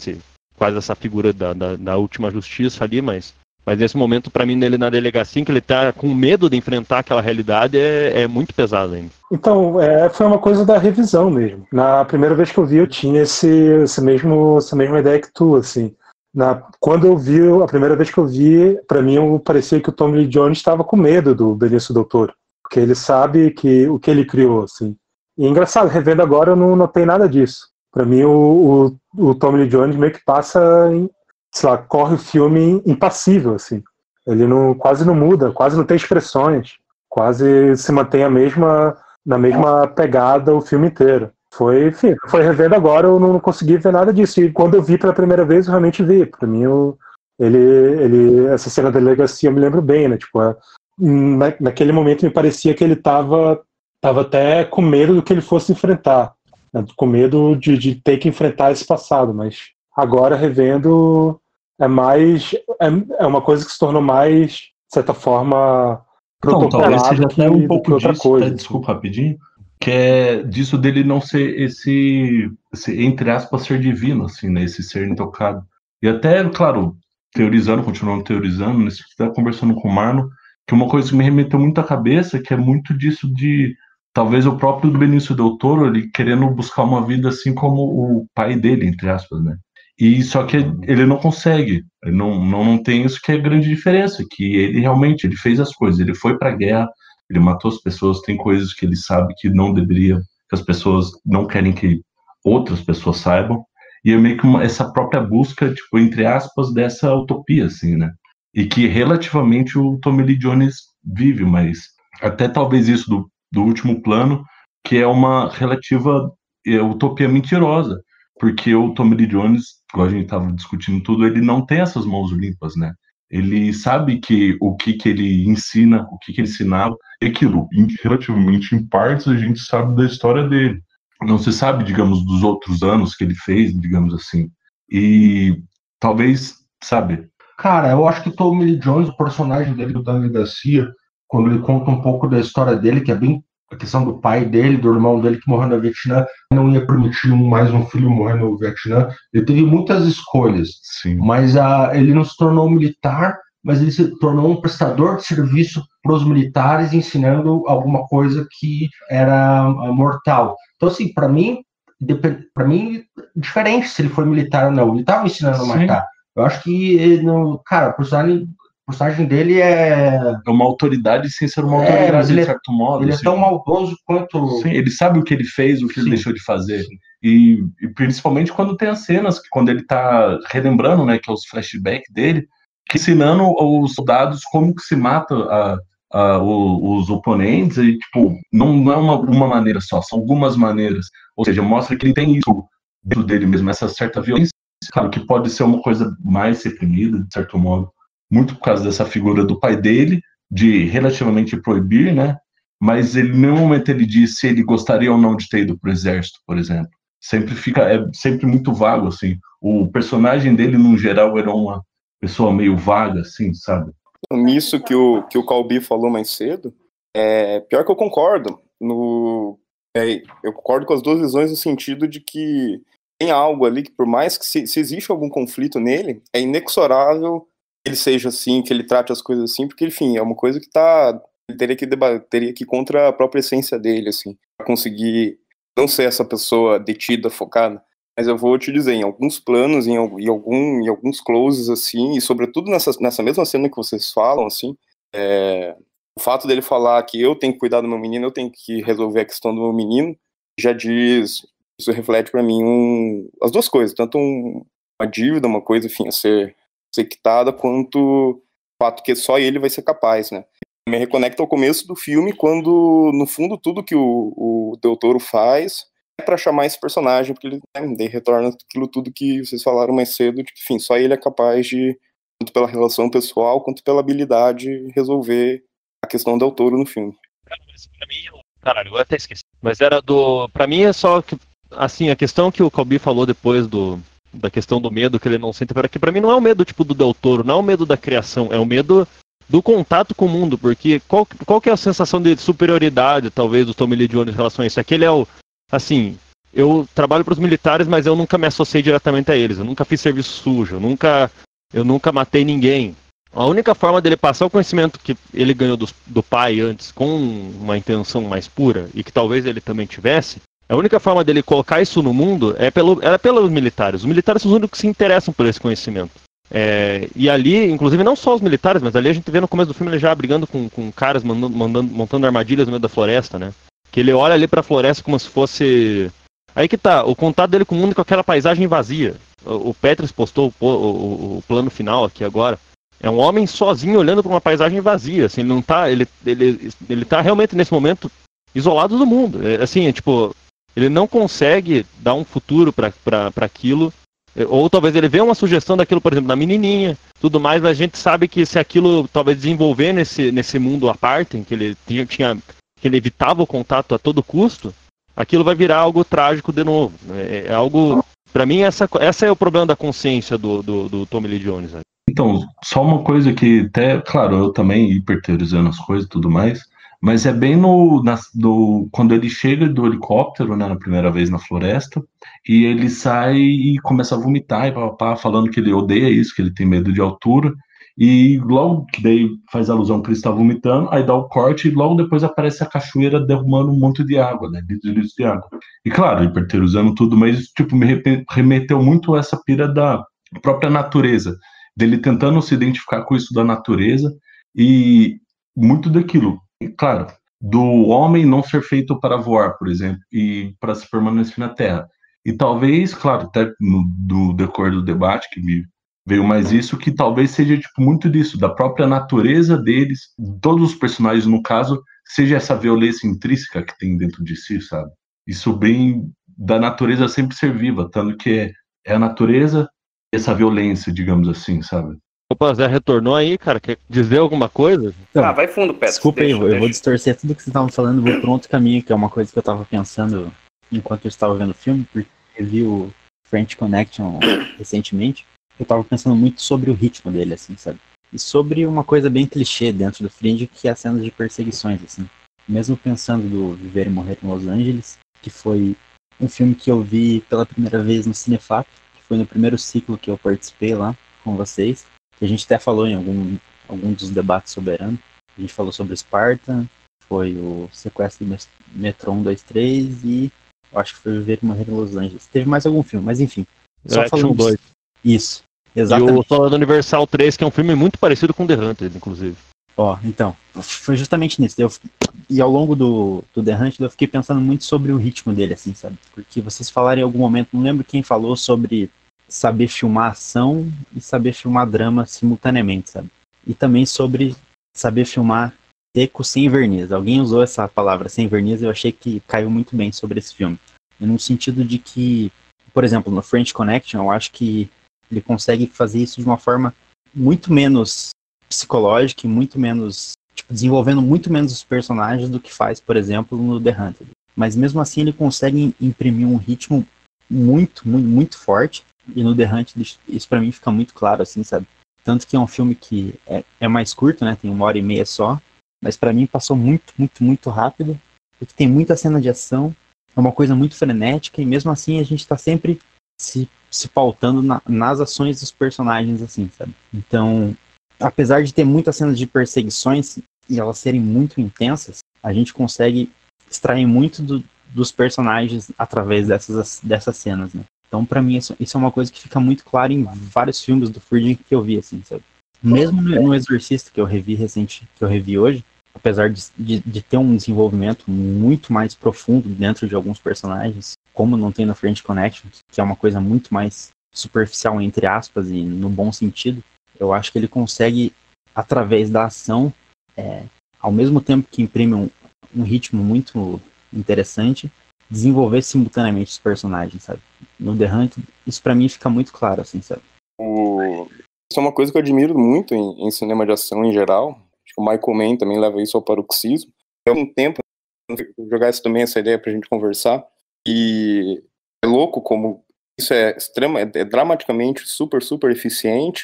quase essa figura da última justiça ali, mas nesse momento, pra mim, nele na delegacia, que ele tá com medo de enfrentar aquela realidade, é muito pesado ainda. Então, foi uma coisa da revisão mesmo. Na primeira vez que eu vi, eu tinha essa mesma ideia que tu, assim. Quando eu vi, a primeira vez que eu vi, pra mim, parecia que o Tommy Lee Jones estava com medo do Benício Del Toro, porque ele sabe o que ele criou, assim. E engraçado, revendo agora, eu não notei nada disso. Pra mim, o Tommy Lee Jones meio que passa... sei lá, corre o filme impassível, assim. Ele quase não muda, quase não tem expressões, quase se mantém na mesma pegada o filme inteiro. Foi revendo agora, eu não consegui ver nada disso. E quando eu vi pela primeira vez, eu realmente vi. Pra mim, essa cena da delegacia eu me lembro bem, né? Tipo, naquele momento me parecia que ele tava até com medo do que ele fosse enfrentar, né? Com medo de ter que enfrentar esse passado, mas agora, revendo, é uma coisa que se tornou mais, de certa forma, protocolar. Talvez seja até um pouco outra disso, coisa. Desculpa rapidinho, que é disso dele não ser esse, entre aspas, ser divino, assim, né? Esse ser intocado. E até, claro, continuando teorizando, nesse que está conversando com o Marlon, que uma coisa que me remeteu muito à cabeça, que é muito disso de... Talvez o próprio Benício Del Toro, ele querendo buscar uma vida assim como o pai dele, entre aspas, né? E só que ele não consegue, ele não tem isso, que é a grande diferença, que ele realmente ele fez as coisas, ele foi pra guerra, ele matou as pessoas, tem coisas que ele sabe que não deveria, que as pessoas não querem que outras pessoas saibam, e é meio que essa própria busca, tipo, entre aspas, dessa utopia, assim, né? E que relativamente o Tommy Lee Jones vive, mas até talvez isso do último plano, que é uma relativa utopia mentirosa, porque o Tommy Lee Jones, igual a gente estava discutindo tudo, ele não tem essas mãos limpas, né? Ele sabe que o que ele ensina, o que ele ensinava, é aquilo. Relativamente em partes, a gente sabe da história dele. Não se sabe, digamos, dos outros anos que ele fez, digamos assim. E talvez, sabe? Cara, eu acho que Tommy Lee Jones, o personagem dele, do Daniel Garcia, quando ele conta um pouco da história dele, que é bem a questão do pai dele, do irmão dele que morreu no Vietnã, não ia permitir mais um filho morrer no Vietnã. Ele teve muitas escolhas, Sim. mas ele não se tornou militar, mas ele se tornou um prestador de serviço para os militares, ensinando alguma coisa que era mortal. Então, assim, para mim, diferente se ele foi militar ou não. Ele estava ensinando a matar. Eu acho que, cara, a personagem dele é uma autoridade sem ser uma autoridade, de certo modo. Ele é tão maldoso quanto... Sim, ele sabe o que ele fez, o que ele deixou de fazer. E principalmente quando tem as cenas, quando ele tá relembrando, né, que é os flashbacks dele, ensinando os soldados como que se mata os oponentes, e, tipo, não é uma maneira só, são algumas maneiras. Ou seja, mostra que ele tem isso dentro dele mesmo, essa certa violência, claro, que pode ser uma coisa mais reprimida, de certo modo, muito por causa dessa figura do pai dele, de relativamente proibir, né? Mas ele, em nenhum momento ele diz se ele gostaria ou não de ter ido pro exército, por exemplo. É sempre muito vago, assim. O personagem dele, no geral, era uma pessoa meio vaga, assim, sabe? Nisso que o Calbi falou mais cedo, pior que eu concordo. Eu concordo com as duas visões no sentido de que tem algo ali que, por mais que se existe algum conflito nele, é inexorável que ele seja assim, que ele trate as coisas assim, porque, enfim, é uma coisa que ele teria que ir contra a própria essência dele, assim, para conseguir não ser essa pessoa detida, focada. Mas eu vou te dizer, em alguns planos, em alguns closes, assim, e sobretudo nessa mesma cena que vocês falam, assim, o fato dele falar que eu tenho que cuidar do meu menino, eu tenho que resolver a questão do meu menino, já diz, isso reflete para mim as duas coisas, tanto uma dívida, uma coisa, enfim, a ser quitada, quanto o fato que só ele vai ser capaz, né? Me reconecta ao começo do filme, quando, no fundo, tudo que o Del Toro faz é para chamar esse personagem, porque ele retorna aquilo tudo que vocês falaram mais cedo, de que, enfim, só ele é capaz de, tanto pela relação pessoal, quanto pela habilidade, resolver a questão do Del Toro no filme. Caralho, eu até esqueci. Mas pra mim é só que, assim, a questão que o Calbi falou depois da questão do medo que ele não sente, que pra mim não é o medo, tipo, do Del Toro, não é o medo da criação, é o medo do contato com o mundo, porque qual que é a sensação de superioridade, talvez, do Tommy Lee Jones em relação a isso? Aquele assim, eu trabalho para os militares, mas eu nunca me associei diretamente a eles, eu nunca fiz serviço sujo, eu nunca matei ninguém. A única forma dele passar o conhecimento que ele ganhou do pai antes, com uma intenção mais pura, e que talvez ele também tivesse, a única forma dele colocar isso no mundo era pelos militares. Os militares são os únicos que se interessam por esse conhecimento. E ali, inclusive, não só os militares, mas ali a gente vê no começo do filme ele já brigando com caras, montando armadilhas no meio da floresta, né? Que ele olha ali pra floresta como se fosse... Aí que tá, o contato dele com o mundo com aquela paisagem vazia. O Petris postou o plano final aqui agora. É um homem sozinho olhando para uma paisagem vazia, assim, ele não tá... Ele tá realmente, nesse momento, isolado do mundo. Ele não consegue dar um futuro para aquilo. Ou talvez ele vê uma sugestão daquilo, por exemplo, da menininha, tudo mais, mas a gente sabe que se aquilo talvez desenvolver nesse mundo à parte, em que ele que ele evitava o contato a todo custo, aquilo vai virar algo trágico de novo. É algo, para mim, essa é o problema da consciência do Tommy Lee Jones. Né? Então, só uma coisa que até, claro, eu também hiperteorizando as coisas e tudo mais, mas é bem quando ele chega do helicóptero, né, na primeira vez na floresta, e ele sai e começa a vomitar e papapá, falando que ele odeia isso, que ele tem medo de altura, e logo que daí faz alusão que ele está vomitando, aí dá o corte e logo depois aparece a cachoeira derramando um monte de água, né, litros de água. E claro, hiperteorizando tudo, mas tipo, me remeteu muito a essa pira da própria natureza, dele tentando se identificar com isso da natureza, e muito daquilo. E, claro, do homem não ser feito para voar, por exemplo, e para se permanecer na Terra. E talvez, claro, até no decorrer do debate que me veio mais isso, que talvez seja tipo, muito disso, da própria natureza deles, todos os personagens, no caso, seja essa violência intrínseca que tem dentro de si, sabe? Isso bem da natureza sempre ser viva, tanto que é a natureza e essa violência, digamos assim, sabe? Opa, Zé retornou aí, cara. Quer dizer alguma coisa? Então, vai fundo, Petros. Desculpa aí, eu vou distorcer tudo que vocês estavam falando, vou por outro caminho, que é uma coisa que eu estava pensando enquanto eu estava vendo o filme, porque eu vi o French Connection recentemente. Eu estava pensando muito sobre o ritmo dele, assim, sabe? E sobre uma coisa bem clichê dentro do Fringe, que é a cena de perseguições, assim. Mesmo pensando do Viver e Morrer em Los Angeles, que foi um filme que eu vi pela primeira vez no Cinefap, que foi no primeiro ciclo que eu participei lá com vocês, que a gente até falou em algum dos debates soberanos. A gente falou sobre Sparta, foi o Sequestro do Metrô 123 e eu acho que foi Viver e Morrer em Los Angeles. Teve mais algum filme, mas enfim. Só falando 2. Isso, exatamente. E o Soldado Universal 3, que é um filme muito parecido com The Hunter, inclusive. Então, foi justamente nisso. E ao longo do The Hunter eu fiquei pensando muito sobre o ritmo dele, assim, sabe? Porque vocês falaram em algum momento, não lembro quem falou sobre saber filmar ação e saber filmar drama simultaneamente, sabe? E também sobre saber filmar seco sem verniz. Alguém usou essa palavra sem verniz e eu achei que caiu muito bem sobre esse filme. E no sentido de que, por exemplo, no French Connection, eu acho que ele consegue fazer isso de uma forma muito menos psicológica e muito menos, desenvolvendo muito menos os personagens do que faz, por exemplo, no The Hunter. Mas mesmo assim ele consegue imprimir um ritmo muito, muito, muito forte. E no The Hunter isso pra mim fica muito claro, assim, sabe? Tanto que é um filme que é mais curto, né? Tem 1h30 só. Mas pra mim passou muito, muito, muito rápido. Porque tem muita cena de ação. É uma coisa muito frenética. E mesmo assim a gente tá sempre se pautando nas ações dos personagens, assim, sabe? Então, apesar de ter muitas cenas de perseguições e elas serem muito intensas, a gente consegue extrair muito dos personagens através dessas cenas, né? Então, pra mim, isso é uma coisa que fica muito clara em vários filmes do Friedkin que eu vi, assim, sabe? Mesmo no Exorcista, que eu revi hoje, apesar de ter um desenvolvimento muito mais profundo dentro de alguns personagens, como não tem no French Connection, que é uma coisa muito mais superficial, entre aspas, e no bom sentido, eu acho que ele consegue, através da ação, ao mesmo tempo que imprime um ritmo muito interessante, desenvolver simultaneamente os personagens, sabe? No The Hunt, isso pra mim fica muito claro, assim, sabe? Isso é uma coisa que eu admiro muito em cinema de ação em geral. Acho que o Michael Mann também leva isso ao paroxismo. Há um tempo, vou jogar essa ideia pra gente conversar. E é louco como isso é dramaticamente super, super eficiente.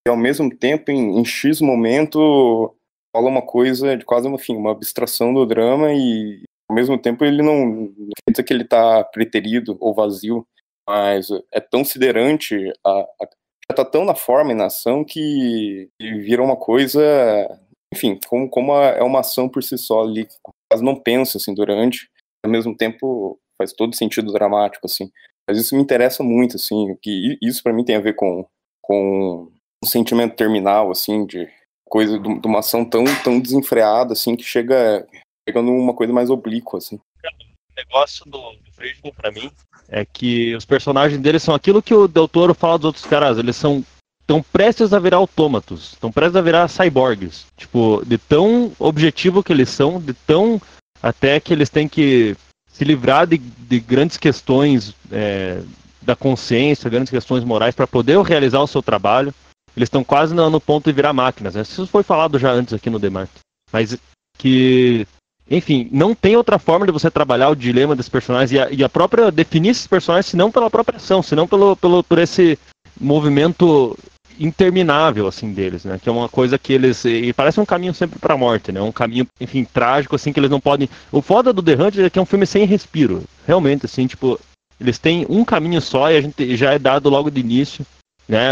E ao mesmo tempo, em X momento, fala uma coisa de quase uma abstração do drama e ao mesmo tempo ele não quer dizer que ele tá preterido ou vazio, mas é tão siderante, já tá tão na forma e na ação que vira uma coisa, enfim, como é uma ação por si só ali, quase não pensa assim durante, ao mesmo tempo faz todo sentido dramático, assim. Mas isso me interessa muito, assim, que isso pra mim tem a ver com um sentimento terminal, assim, de coisa, de uma ação tão desenfreada, assim, que chega numa coisa mais oblíqua, assim. O negócio do Friedkin, pra mim, é que os personagens dele são aquilo que o Del Toro fala dos outros caras, eles estão prestes a virar autômatos, estão prestes a virar cyborgs, de tão objetivo que eles são, de tão até que eles têm que se livrar de grandes questões da consciência, grandes questões morais para poder realizar o seu trabalho. Eles estão quase no ponto de virar máquinas, né? Isso foi falado já antes aqui no Demar. Mas que, enfim, não tem outra forma de você trabalhar o dilema desses personagens e a própria definir esses personagens, senão pela própria ação, senão por esse movimento interminável, assim, deles, né? Que é uma coisa que e parece um caminho sempre pra morte, né? Um caminho, enfim, trágico, assim, que eles não podem... O foda do The Hunter é que é um filme sem respiro. Realmente, assim, eles têm um caminho só e a gente já é dado logo de início, né?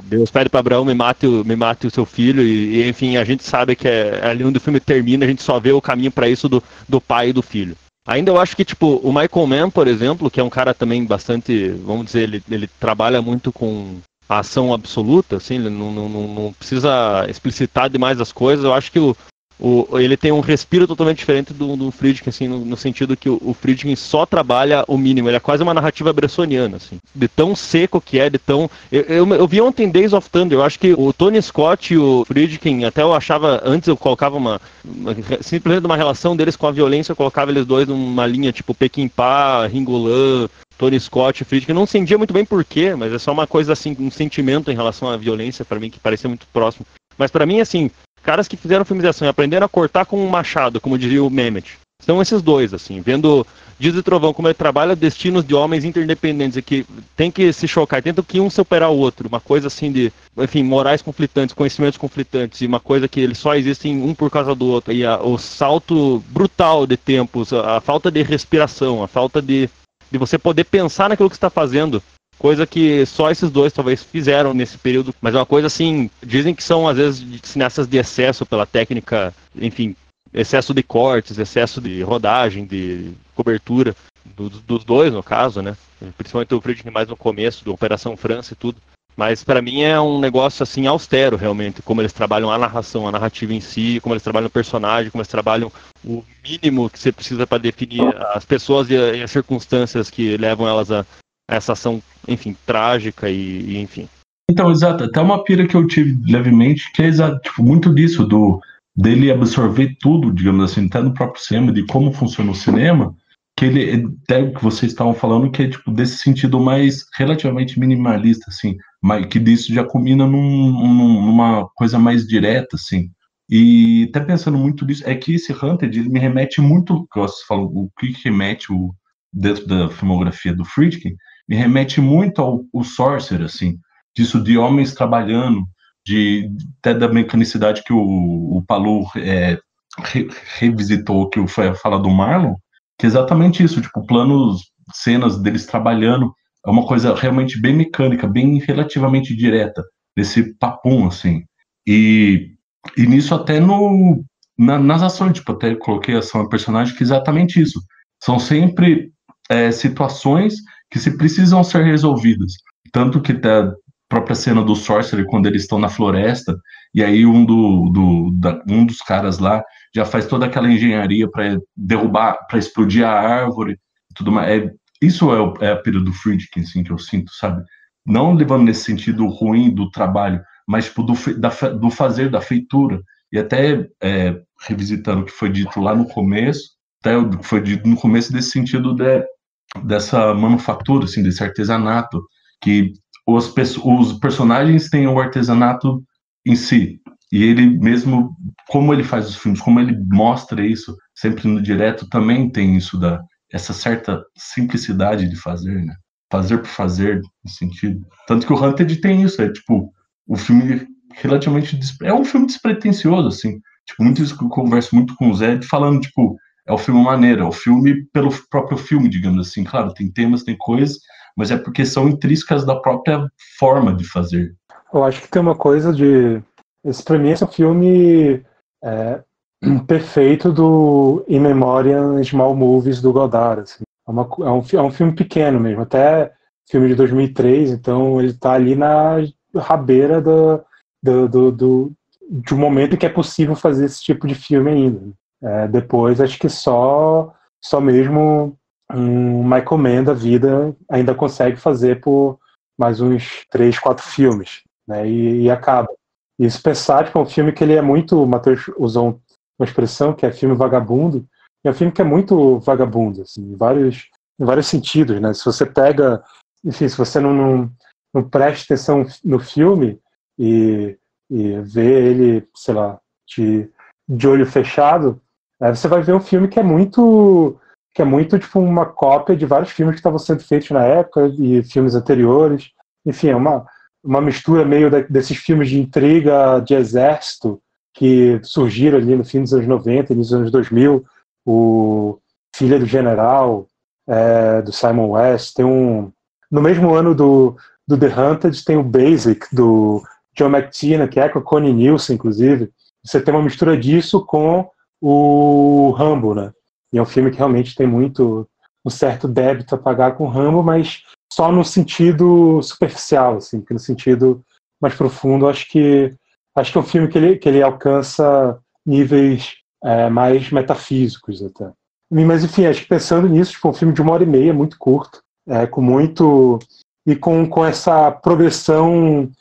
Deus pede para Abraão, me mate o seu filho e enfim, a gente sabe que ali onde o filme termina, a gente só vê o caminho para isso do pai e do filho. Ainda eu acho que, o Michael Mann, por exemplo, que é um cara também bastante, vamos dizer, ele trabalha muito com a ação absoluta, assim, ele não precisa explicitar demais as coisas. Eu acho que ele tem um respiro totalmente diferente do Friedkin, assim, no sentido que o Friedkin só trabalha o mínimo. Ele é quase uma narrativa bressoniana, assim, de tão seco que é, de tão... Eu vi ontem Days of Thunder, eu acho que o Tony Scott e o Friedkin, até eu achava, antes eu colocava simplesmente uma relação deles com a violência, eu colocava eles dois numa linha tipo Peckinpah, Ringo Lam, Tony Scott e Friedkin. Eu não entendia muito bem porquê, mas é só uma coisa assim, um sentimento em relação à violência, pra mim, que parecia muito próximo. Mas pra mim, assim, caras que fizeram filmes de ação e aprenderam a cortar com um machado, como diria o Mehmet, são esses dois, assim, vendo Dias e Trovão, como ele trabalha destinos de homens interdependentes e que tem que se chocar, tentam que um superar o outro, uma coisa assim de, enfim, morais conflitantes, conhecimentos conflitantes, e uma coisa que eles só existem um por causa do outro, e o salto brutal de tempos, a falta de respiração, a falta de você poder pensar naquilo que você está fazendo, coisa que só esses dois talvez fizeram nesse período, mas é uma coisa assim, dizem que são às vezes cineastas de excesso pela técnica, enfim, excesso de cortes, excesso de rodagem, de cobertura, dos dois no caso, né, principalmente o Friedkin mais no começo, do Operação França e tudo, mas para mim é um negócio assim austero realmente, como eles trabalham a narração, a narrativa em si, como eles trabalham o personagem, como eles trabalham o mínimo que você precisa para definir as pessoas e as circunstâncias que levam elas a essa ação, enfim, trágica e enfim. Então, exato, até uma pira que eu tive levemente, que é exato, tipo, muito disso, dele absorver tudo, digamos assim, até no próprio cinema, de como funciona o cinema, que ele, até o que vocês estavam falando, que é tipo, desse sentido mais relativamente minimalista, assim, mas que disso já culmina numa coisa mais direta, assim. E até pensando muito nisso, é que esse Hunted, ele me remete muito, que você falou, o que remete dentro da filmografia do Friedkin, me remete muito ao Sorcerer, assim, disso de homens trabalhando, até da mecanicidade que o Palu revisitou, que foi a fala do Marlon, que é exatamente isso, tipo, planos, cenas deles trabalhando, é uma coisa realmente bem mecânica, bem relativamente direta, desse papum, assim. E nisso até nas ações, tipo, até coloquei a ação do personagem, que é exatamente isso. São sempre situações que se precisam ser resolvidas. Tanto que a própria cena do Sorcerer, quando eles estão na floresta, e aí um dos caras lá já faz toda aquela engenharia para derrubar, para explodir a árvore e tudo mais. Isso é a pira do Friedkin, assim, que eu sinto, sabe? Não levando nesse sentido ruim do trabalho, mas tipo, do fazer, da feitura. E até revisitando o que foi dito lá no começo, até o que foi dito no começo desse sentido dessa manufatura, assim, desse artesanato, que os personagens têm o artesanato em si, e ele mesmo, como ele faz os filmes, como ele mostra isso, sempre no direto, também tem isso, essa certa simplicidade de fazer, né? Fazer por fazer, no sentido. Tanto que o Hunted tem isso, é tipo, o filme relativamente, é um filme despretensioso, assim, tipo, muito isso que eu converso muito com o Zé, falando, tipo, é o filme maneiro, é o filme pelo próprio filme, digamos assim. Claro, tem temas, tem coisas, mas é porque são intrínsecas da própria forma de fazer. Eu acho que tem uma coisa de... Esse, pra mim, esse é um filme perfeito do In Memoriam Small Movies do Godard. Assim. É um filme pequeno mesmo, até filme de 2003, então ele tá ali na rabeira de um momento em que é possível fazer esse tipo de filme ainda. Depois, acho que só mesmo um Michael Mann da vida ainda consegue fazer por mais uns 3, 4 filmes, né, e acaba. E se pensar, tipo, é um filme que ele é muito... O Matheus usou uma expressão que é filme vagabundo, é um filme que é muito vagabundo, assim, em vários sentidos, né? Se você pega... Enfim, se você não presta atenção no filme e vê ele, sei lá, de olho fechado, você vai ver um filme que é muito tipo uma cópia de vários filmes que estavam sendo feitos na época e filmes anteriores. Enfim, é uma mistura meio desses filmes de intriga de exército que surgiram ali no fim dos anos 90 e nos anos 2000. O Filha do General, do Simon West. No mesmo ano do The Hunted tem o Basic, do John McTiernan, que é com a Connie Nielsen, inclusive. Você tem uma mistura disso com o Rambo, né? E é um filme que realmente tem um certo débito a pagar com o Rambo, mas só no sentido superficial, assim, porque no sentido mais profundo, acho que é um filme que ele alcança níveis mais metafísicos até. Mas enfim, acho que pensando nisso, tipo, um filme de 1h30, muito curto, com essa progressão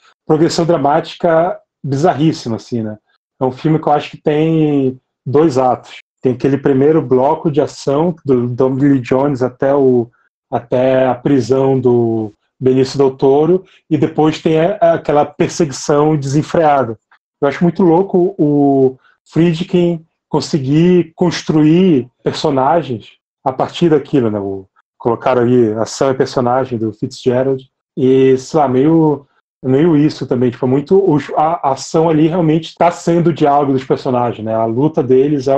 dramática bizarríssima, assim, né? É um filme que eu acho que tem 2 atos. Tem aquele primeiro bloco de ação do Tommy Lee Jones até o até a prisão do Benício Del Toro, e depois tem aquela perseguição desenfreada. Eu acho muito louco o Friedkin conseguir construir personagens a partir daquilo, né? Colocaram aí a Sam, personagem do Fitzgerald, e, sei lá, meio isso também, tipo, muito, a ação ali realmente está sendo o diálogo dos personagens, né? A luta deles a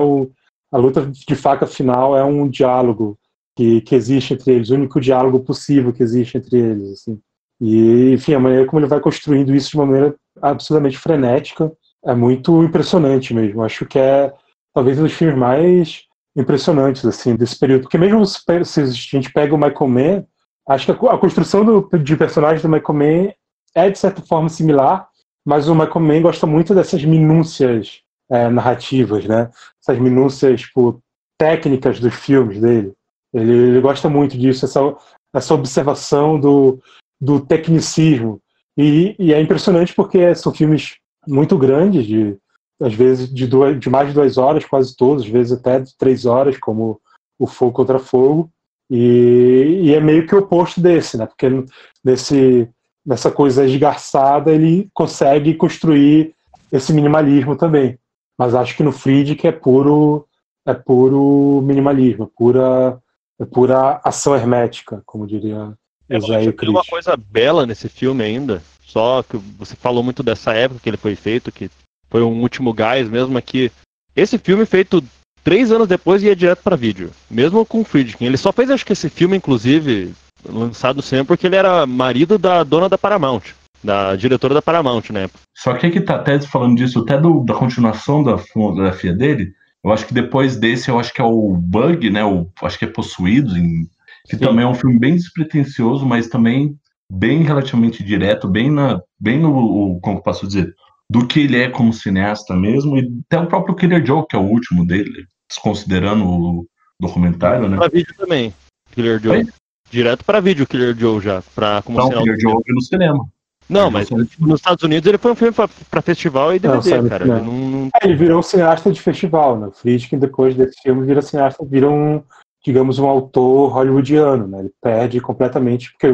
luta de faca final é um diálogo que existe entre eles, o único diálogo possível que existe entre eles, assim. E, enfim, a maneira como ele vai construindo isso de uma maneira absolutamente frenética é muito impressionante mesmo. Acho que é talvez um dos filmes mais impressionantes, assim, desse período. Porque mesmo se a gente pega o Michael Mann, acho que a construção de personagens do Michael Mann é, de certa forma, similar, mas o Michael Mann gosta muito dessas minúcias narrativas, né? Essas minúcias, tipo, técnicas dos filmes dele. Ele gosta muito disso, essa observação do tecnicismo. E é impressionante porque são filmes muito grandes, às vezes de mais de 2 horas, quase todos, às vezes até de 3 horas, como o Fogo Contra Fogo. E é meio que o oposto desse, né? Porque nessa coisa esgarçada ele consegue construir esse minimalismo também. Mas acho que no Friedkin é puro minimalismo, é pura ação hermética, como diria José e Tem uma coisa bela nesse filme ainda, só que você falou muito dessa época que ele foi feito, que foi um último gás mesmo, é que esse filme feito 3 anos depois ia direto para vídeo, mesmo com o Friedkin. Ele só fez, acho que esse filme, inclusive, lançado sempre porque ele era marido da dona da Paramount, da diretora da Paramount na época. Só que aqui tá até falando disso, até da continuação da filmografia dele, eu acho que depois desse, eu acho que é o Bug, né, acho que é Possuídos, que Sim. Também é um filme bem despretensioso, mas também bem relativamente direto, bem no como eu posso dizer, do que ele é como cineasta mesmo, e até o próprio Killer Joe, que é o último dele, desconsiderando o documentário, né? Pra vídeo também, Killer Joe. Oi? Direto pra vídeo, Killer Joe já. Como Killer Joe no cinema. Não, mas nos Estados Unidos ele foi um filme pra festival e DVD, cara. Ele virou um cineasta de festival, né? O Friedkin, depois desse filme, vira digamos, um autor hollywoodiano, né? Ele perde completamente, porque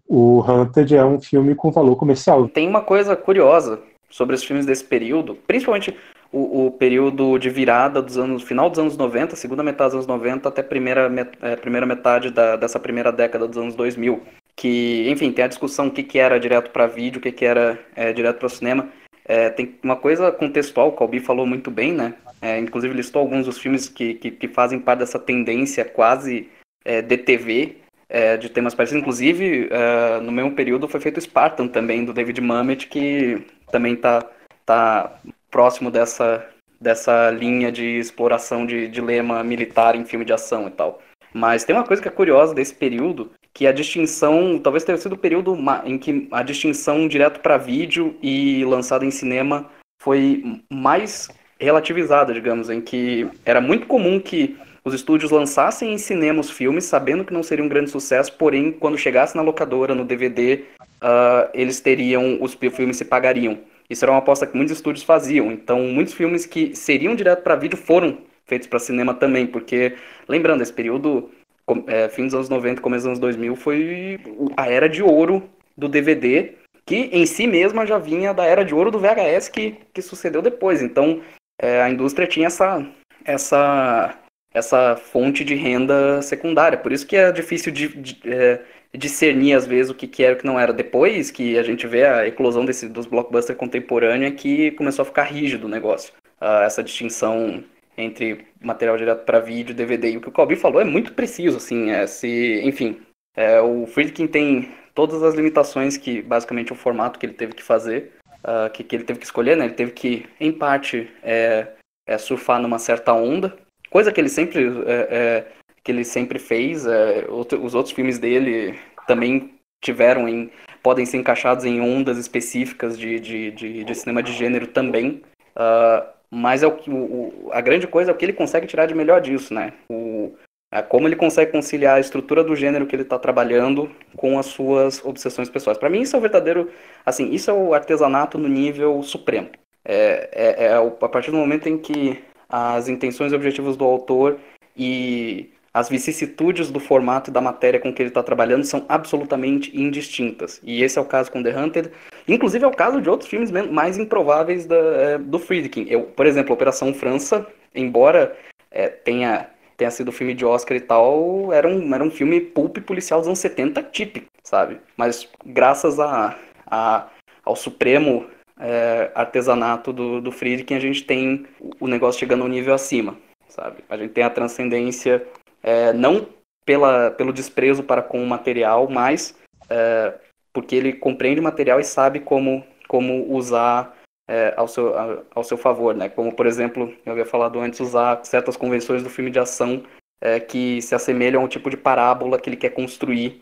o Hunted é um filme com valor comercial. Tem uma coisa curiosa sobre os filmes desse período, principalmente o período de virada final dos anos 90, segunda metade dos anos 90, até primeira metade dessa primeira década dos anos 2000. Que, enfim, tem a discussão o que era direto para vídeo, o que era direto para o cinema. Tem uma coisa contextual, o Calbi falou muito bem, né? Inclusive listou alguns dos filmes que fazem parte dessa tendência quase DTV, de temas parecidos. Inclusive, no mesmo período foi feito Spartan também, do David Mamet, que também tá próximo dessa linha de exploração de dilema militar em filme de ação e tal. Mas tem uma coisa que é curiosa desse período, que a distinção, talvez tenha sido o período em que a distinção direto para vídeo e lançado em cinema foi mais relativizada, digamos, em que era muito comum que os estúdios lançassem em cinema os filmes, sabendo que não seria um grande sucesso, porém, quando chegasse na locadora, no DVD, os filmes se pagariam. Isso era uma aposta que muitos estúdios faziam, então muitos filmes que seriam direto para vídeo foram feitos para cinema também, porque, lembrando, esse período, fim dos anos 90, começo dos anos 2000, foi a era de ouro do DVD, que em si mesma já vinha da era de ouro do VHS que sucedeu depois. Então, a indústria tinha essa fonte de renda secundária. Por isso que é difícil discernir, às vezes, o que era e o que não era. Depois que a gente vê a eclosão dos blockbusters contemporâneos, é que começou a ficar rígido o negócio. Essa distinção entre material direto para vídeo, DVD. E o que o Calbi falou é muito preciso, assim, enfim, o Friedkin tem todas as limitações que, basicamente, o formato que ele teve que fazer, que ele teve que escolher, né? Ele teve que, em parte, surfar numa certa onda, coisa que ele sempre fez. Os outros filmes dele também podem ser encaixados em ondas específicas de cinema de gênero também. Mas a grande coisa é o que ele consegue tirar de melhor disso, né? Como ele consegue conciliar a estrutura do gênero que ele está trabalhando com as suas obsessões pessoais. Para mim, isso é o verdadeiro... Assim, isso é o artesanato no nível supremo. A partir do momento em que as intenções e objetivos do autor e as vicissitudes do formato e da matéria com que ele está trabalhando são absolutamente indistintas. E esse é o caso com The Hunted. Inclusive é o caso de outros filmes mais improváveis do Friedkin. Por exemplo, Operação França, embora tenha sido filme de Oscar e tal, era um filme pulp policial dos anos 70 típico, sabe? Mas graças ao supremo artesanato do Friedkin, a gente tem o negócio chegando a um nível acima, sabe? A gente tem a transcendência, não pelo desprezo para com o material, mas porque ele compreende o material e sabe como usar ao seu favor, né? Como, por exemplo, eu havia falado antes, usar certas convenções do filme de ação que se assemelham ao tipo de parábola que ele quer construir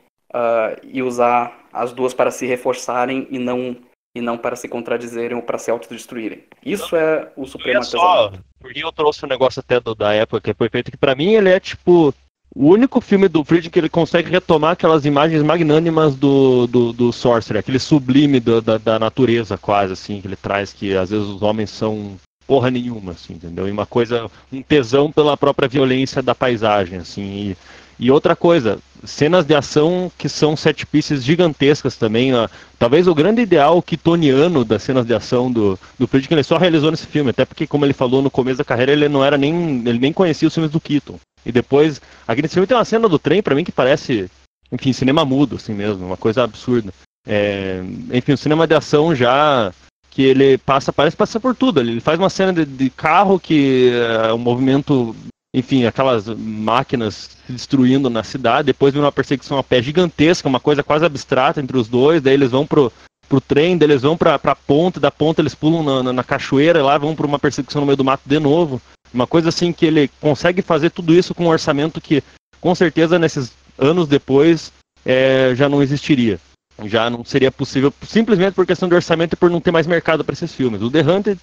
e usar as duas para se reforçarem e não para se contradizerem ou para se autodestruírem. Isso é o supremo artesanato. Porque eu trouxe um negócio até da época que foi feito, que pra mim ele é tipo o único filme do Friedkin que ele consegue retomar aquelas imagens magnânimas do Sorcerer, aquele sublime da natureza quase, assim, que ele traz, que às vezes os homens são porra nenhuma, assim, entendeu? E um tesão pela própria violência da paisagem, assim. E outra coisa, cenas de ação que são set pieces gigantescas também. Talvez o grande ideal quitoniano das cenas de ação do Friedkin ele só realizou nesse filme, até porque, como ele falou no começo da carreira, ele nem conhecia os filmes do Keaton. E depois, aqui nesse filme tem uma cena do trem, pra mim, que parece, enfim, cinema mudo, assim mesmo, uma coisa absurda. Enfim, o cinema de ação já que ele parece passar por tudo. Ele faz uma cena de carro que é um movimento, enfim, aquelas máquinas se destruindo na cidade, depois vem uma perseguição a pé gigantesca, uma coisa quase abstrata entre os dois, daí eles vão pro trem, daí eles vão pra ponta, da ponta eles pulam na cachoeira, e lá vão pra uma perseguição no meio do mato de novo. Uma coisa assim que ele consegue fazer tudo isso com um orçamento que, com certeza, nesses anos depois, já não existiria. Já não seria possível, simplesmente por questão de orçamento e por não ter mais mercado para esses filmes. O The Hunted,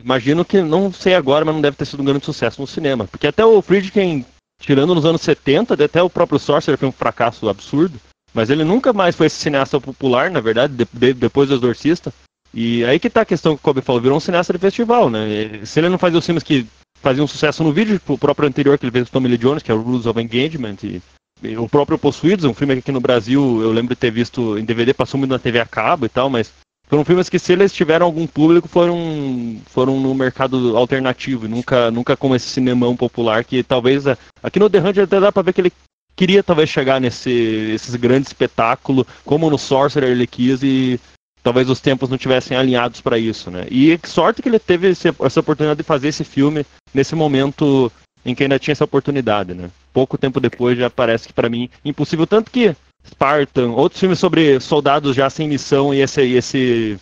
imagino que, não sei agora, mas não deve ter sido um grande sucesso no cinema. Porque até o Friedkin, tirando nos anos 70, até o próprio Sorcerer foi um fracasso absurdo. Mas ele nunca mais foi esse cineasta popular, na verdade, depois do Exorcista. E aí que tá a questão que o Kobe falou, virou um cineasta de festival, né? Se ele não fazia os filmes que faziam sucesso no vídeo, tipo o próprio anterior que ele fez com Tommy Lee Jones, que é o Rules of Engagement, e o próprio Possuídos, um filme que aqui no Brasil eu lembro de ter visto em DVD, passou muito na TV a cabo e tal, mas foram filmes que, se eles tiveram algum público, foram no mercado alternativo, e nunca como esse cinemão popular, que talvez aqui no The Hunter até dá pra ver que ele queria talvez chegar esses grandes espetáculos, como no Sorcerer ele quis, e talvez os tempos não tivessem alinhados para isso, né? E que sorte que ele teve essa oportunidade de fazer esse filme nesse momento em que ainda tinha essa oportunidade, né? Pouco tempo depois já parece que, para mim, impossível. Tanto que Spartan, outros filmes sobre soldados já sem missão e esse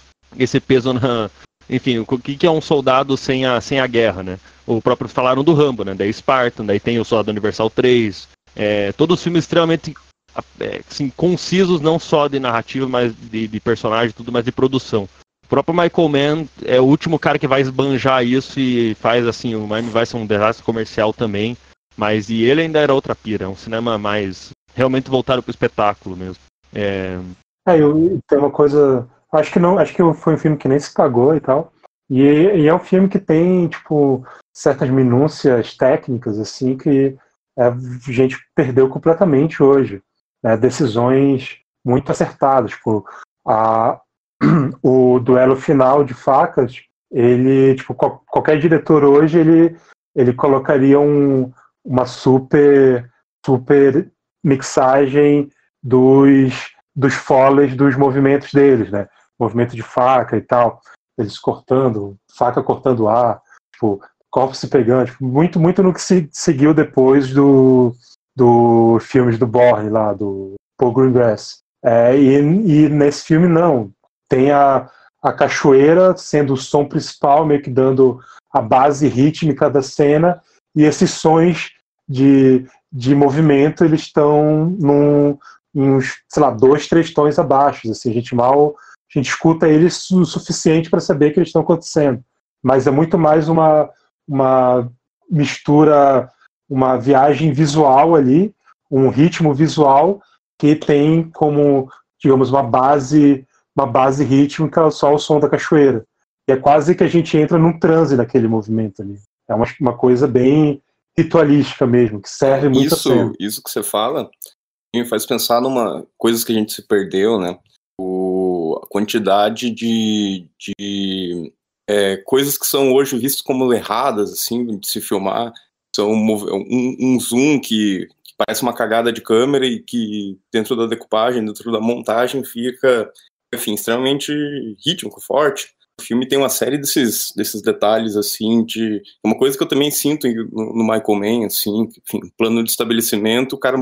peso na... Enfim, o que é um soldado sem a guerra, né? O próprio falaram do Rambo, né? Daí Spartan, daí tem o Soldado Universal 3. Todos os filmes extremamente assim, concisos, não só de narrativa, mas de personagem, tudo, mas de produção. O próprio Michael Mann é o último cara que vai esbanjar isso e faz assim, o Miami vai ser um desastre comercial também, mas e ele ainda era outra pira, é um cinema mais realmente voltado pro espetáculo mesmo. Tem uma coisa, acho que foi um filme que nem se pagou e tal, e é um filme que tem, tipo, certas minúcias técnicas, assim, que a gente perdeu completamente hoje, né? Decisões muito acertadas, tipo, o duelo final de facas, ele, tipo, qualquer diretor hoje, ele colocaria uma super mixagem dos foles dos movimentos deles, né? Movimento de faca e tal, eles faca cortando ar, tipo, corpo se pegando, tipo, muito no que se seguiu depois do filmes do Bourne lá, do Paul Greengrass. E nesse filme não. Tem a cachoeira sendo o som principal, meio que dando a base rítmica da cena, e esses sons de movimento, eles estão em uns, sei lá, 2, 3 tons abaixo. Assim, a gente escuta eles o suficiente para saber que eles estão acontecendo. Mas é muito mais uma mistura, uma viagem visual ali, um ritmo visual que tem como, digamos, uma base rítmica só o som da cachoeira. E é quase que a gente entra num transe naquele movimento ali. É uma coisa bem ritualística mesmo, que serve muito a cena. Isso que você fala me faz pensar numa coisas que a gente se perdeu, né? A quantidade de coisas que são hoje vistas como erradas, assim, de se filmar. São um zoom que parece uma cagada de câmera e que dentro da decupagem, dentro da montagem fica, enfim, extremamente rítmico, forte. O filme tem uma série desses detalhes, assim, de uma coisa que eu também sinto no Michael Mann, assim, enfim, plano de estabelecimento, o cara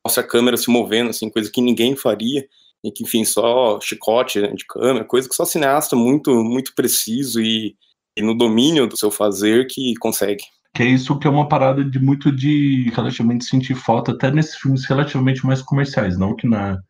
mostra a câmera se movendo, assim, coisa que ninguém faria, e que, enfim, só chicote, né, de câmera, coisa que só cineasta muito, muito preciso e no domínio do seu fazer que consegue. Que é isso que é uma parada de relativamente sentir falta, até nesses filmes relativamente mais comerciais, não que na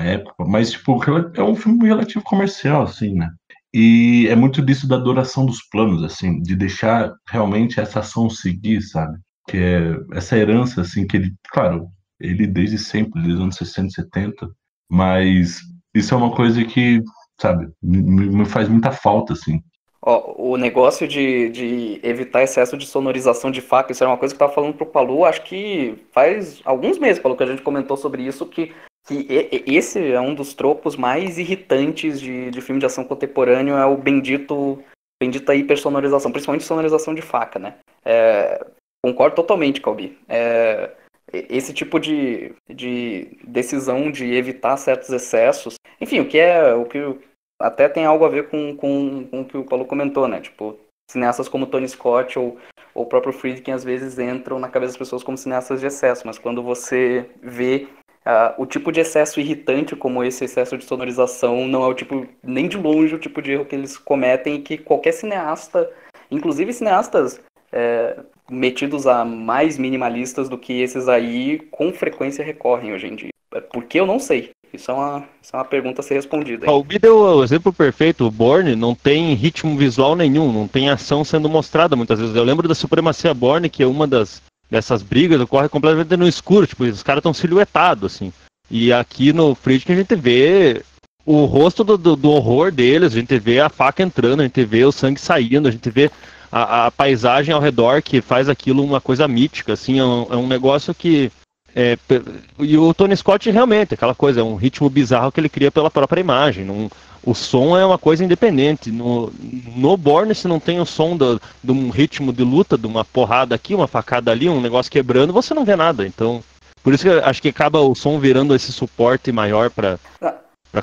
época, mas, tipo, é um filme relativo comercial, assim, né? E é muito disso da duração dos planos, assim, de deixar realmente essa ação seguir, sabe? Que é essa herança, assim, que ele, claro, ele desde sempre, desde os anos 60, 70, mas isso é uma coisa que, sabe, me faz muita falta, assim. Ó, o negócio de evitar excesso de sonorização de faca, isso era uma coisa que eu tava falando pro Palu, acho que faz alguns meses, Palu, que a gente comentou sobre isso, que esse é um dos tropos mais irritantes de filme de ação contemporâneo, é o bendita hipersonorização, principalmente sonorização de faca, né? Concordo totalmente, Calbi. Esse tipo de decisão de evitar certos excessos, enfim, o que até tem algo a ver com o que o Paulo comentou, né? Tipo, cineastas como Tony Scott ou o próprio Friedkin às vezes entram na cabeça das pessoas como cineastas de excesso, mas quando você vê o tipo de excesso irritante como esse excesso de sonorização, não é o tipo, nem de longe, o tipo de erro que eles cometem e que qualquer cineasta, inclusive cineastas metidos a mais minimalistas do que esses aí, com frequência recorrem hoje em dia. Por que eu não sei? Isso é uma pergunta a ser respondida. O Bi deu o exemplo perfeito. O Bourne não tem ritmo visual nenhum, não tem ação sendo mostrada muitas vezes. Eu lembro da Supremacia Bourne, que é uma dessas brigas ocorre completamente no escuro, tipo, os caras estão silhuetados, assim. E aqui no Friedkin a gente vê o rosto do horror deles, a gente vê a faca entrando, a gente vê o sangue saindo, a gente vê a paisagem ao redor que faz aquilo uma coisa mítica, assim, é um negócio que... e o Tony Scott realmente, aquela coisa, é um ritmo bizarro que ele cria pela própria imagem. O som é uma coisa independente. No Bourne, se não tem o som de um ritmo de luta, de uma porrada aqui, uma facada ali, um negócio quebrando, você não vê nada. Então, por isso que eu acho que acaba o som virando esse suporte maior para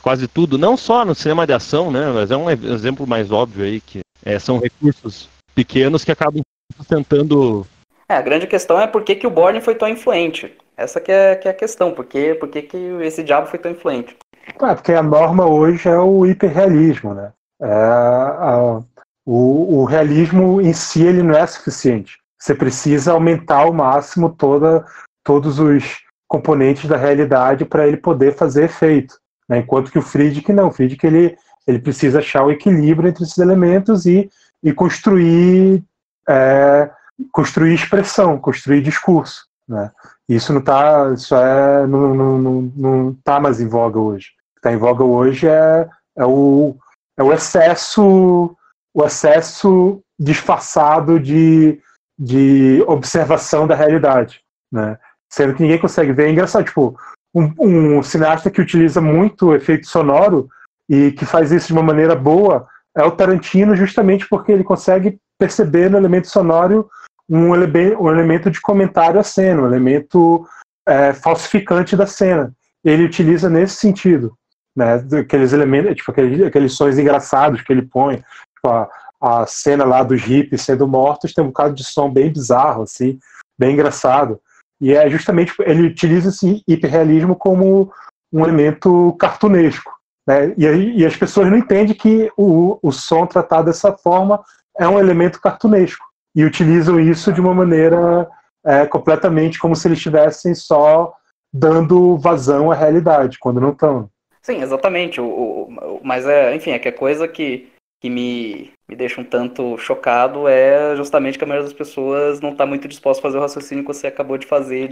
quase tudo. Não só no cinema de ação, né? Mas é um exemplo mais óbvio aí, que são recursos pequenos que acabam sustentando. A grande questão é por que o Bourne foi tão influente. Essa que é a questão, por que esse diabo foi tão influente? Porque a norma hoje é o hiperrealismo, né? O realismo em si ele não é suficiente. Você precisa aumentar ao máximo todos os componentes da realidade para ele poder fazer efeito, né? Enquanto que o Friedkin não. O Friedkin ele precisa achar o equilíbrio entre esses elementos e construir expressão, construir discurso, né? Isso não tá mais em voga hoje. O que está em voga hoje é o excesso disfarçado de observação da realidade, né? Sendo que ninguém consegue ver. É engraçado, tipo, um cineasta que utiliza muito efeito sonoro e que faz isso de uma maneira boa é o Tarantino, justamente porque ele consegue perceber no elemento sonoro um elemento de comentário à cena, um elemento falsificante da cena. Ele utiliza nesse sentido, né? Aqueles elementos, tipo aqueles sons engraçados que ele põe, tipo a cena lá dos hippies sendo mortos tem um bocado de som bem bizarro, assim, bem engraçado. E é justamente, ele utiliza esse hiperrealismo como um elemento cartunesco, né? E as pessoas não entendem que o som tratado dessa forma é um elemento cartunesco. E utilizam isso de uma maneira completamente como se eles estivessem só dando vazão à realidade, quando não estão. Sim, exatamente. Mas enfim, é que a coisa que me deixa um tanto chocado é justamente que a maioria das pessoas não está muito disposta a fazer o raciocínio que você acabou de fazer,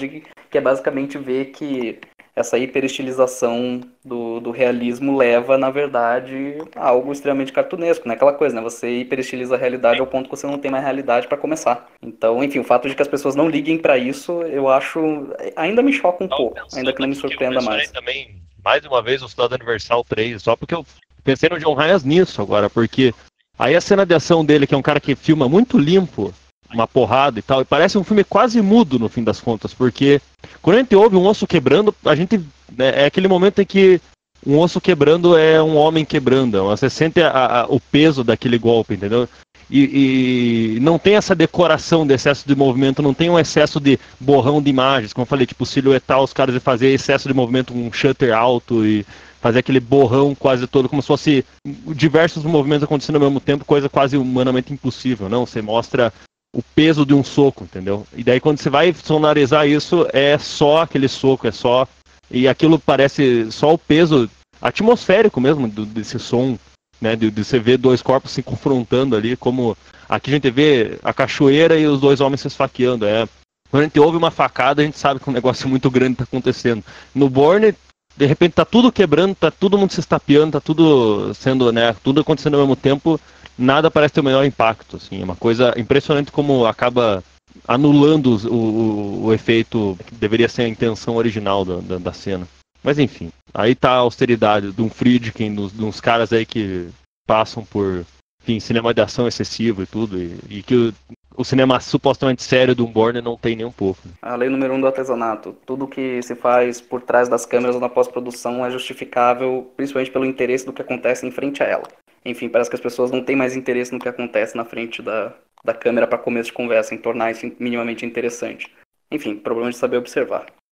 que é basicamente ver que essa hiperestilização do realismo leva, na verdade, a algo extremamente cartunesco, né? Aquela coisa, né? Você hiperestiliza a realidade ao ponto que você não tem mais realidade para começar. Então, enfim, o fato de que as pessoas não liguem para isso, eu acho, ainda me choca um pouco, ainda que não me surpreenda mais. Também, mais uma vez, o Cidade Universal 3, só porque eu pensei no John Ryan nisso agora, porque aí a cena de ação dele, que é um cara que filma muito limpo, uma porrada e tal, e parece um filme quase mudo no fim das contas, porque quando a gente ouve um osso quebrando, a gente, né, é aquele momento em que um osso quebrando é um homem quebrando, você sente o peso daquele golpe, entendeu? E não tem essa decoração de excesso de movimento, não tem um excesso de borrão de imagens, como eu falei, tipo silhuetar os caras e fazer excesso de movimento, um shutter alto e fazer aquele borrão quase todo, como se fosse diversos movimentos acontecendo ao mesmo tempo, coisa quase humanamente impossível, não? Você mostra o peso de um soco, entendeu? E daí quando você vai sonorizar isso, é só aquele soco, é só... E aquilo parece só o peso atmosférico mesmo desse som, né? De você ver dois corpos se confrontando ali, como aqui a gente vê a cachoeira e os dois homens se esfaqueando. Quando a gente ouve uma facada, a gente sabe que um negócio muito grande está acontecendo. No Bourne, de repente tá tudo quebrando, tá todo mundo se estapeando, tá tudo sendo, né? Tudo acontecendo ao mesmo tempo. Nada parece ter o menor impacto, assim, é uma coisa impressionante como acaba anulando o efeito que deveria ser a intenção original da cena. Mas enfim, aí tá a austeridade de um Friedkin, de uns caras aí que passam por, enfim, cinema de ação excessivo e tudo, e que o cinema supostamente sério do Bourne não tem nem um pouco. A lei número 1 do artesanato. Tudo que se faz por trás das câmeras ou na pós-produção é justificável, principalmente pelo interesse do que acontece em frente a ela. Enfim, parece que as pessoas não têm mais interesse no que acontece na frente da câmera para começo de conversa, em tornar isso minimamente interessante. Enfim, problema de saber observar.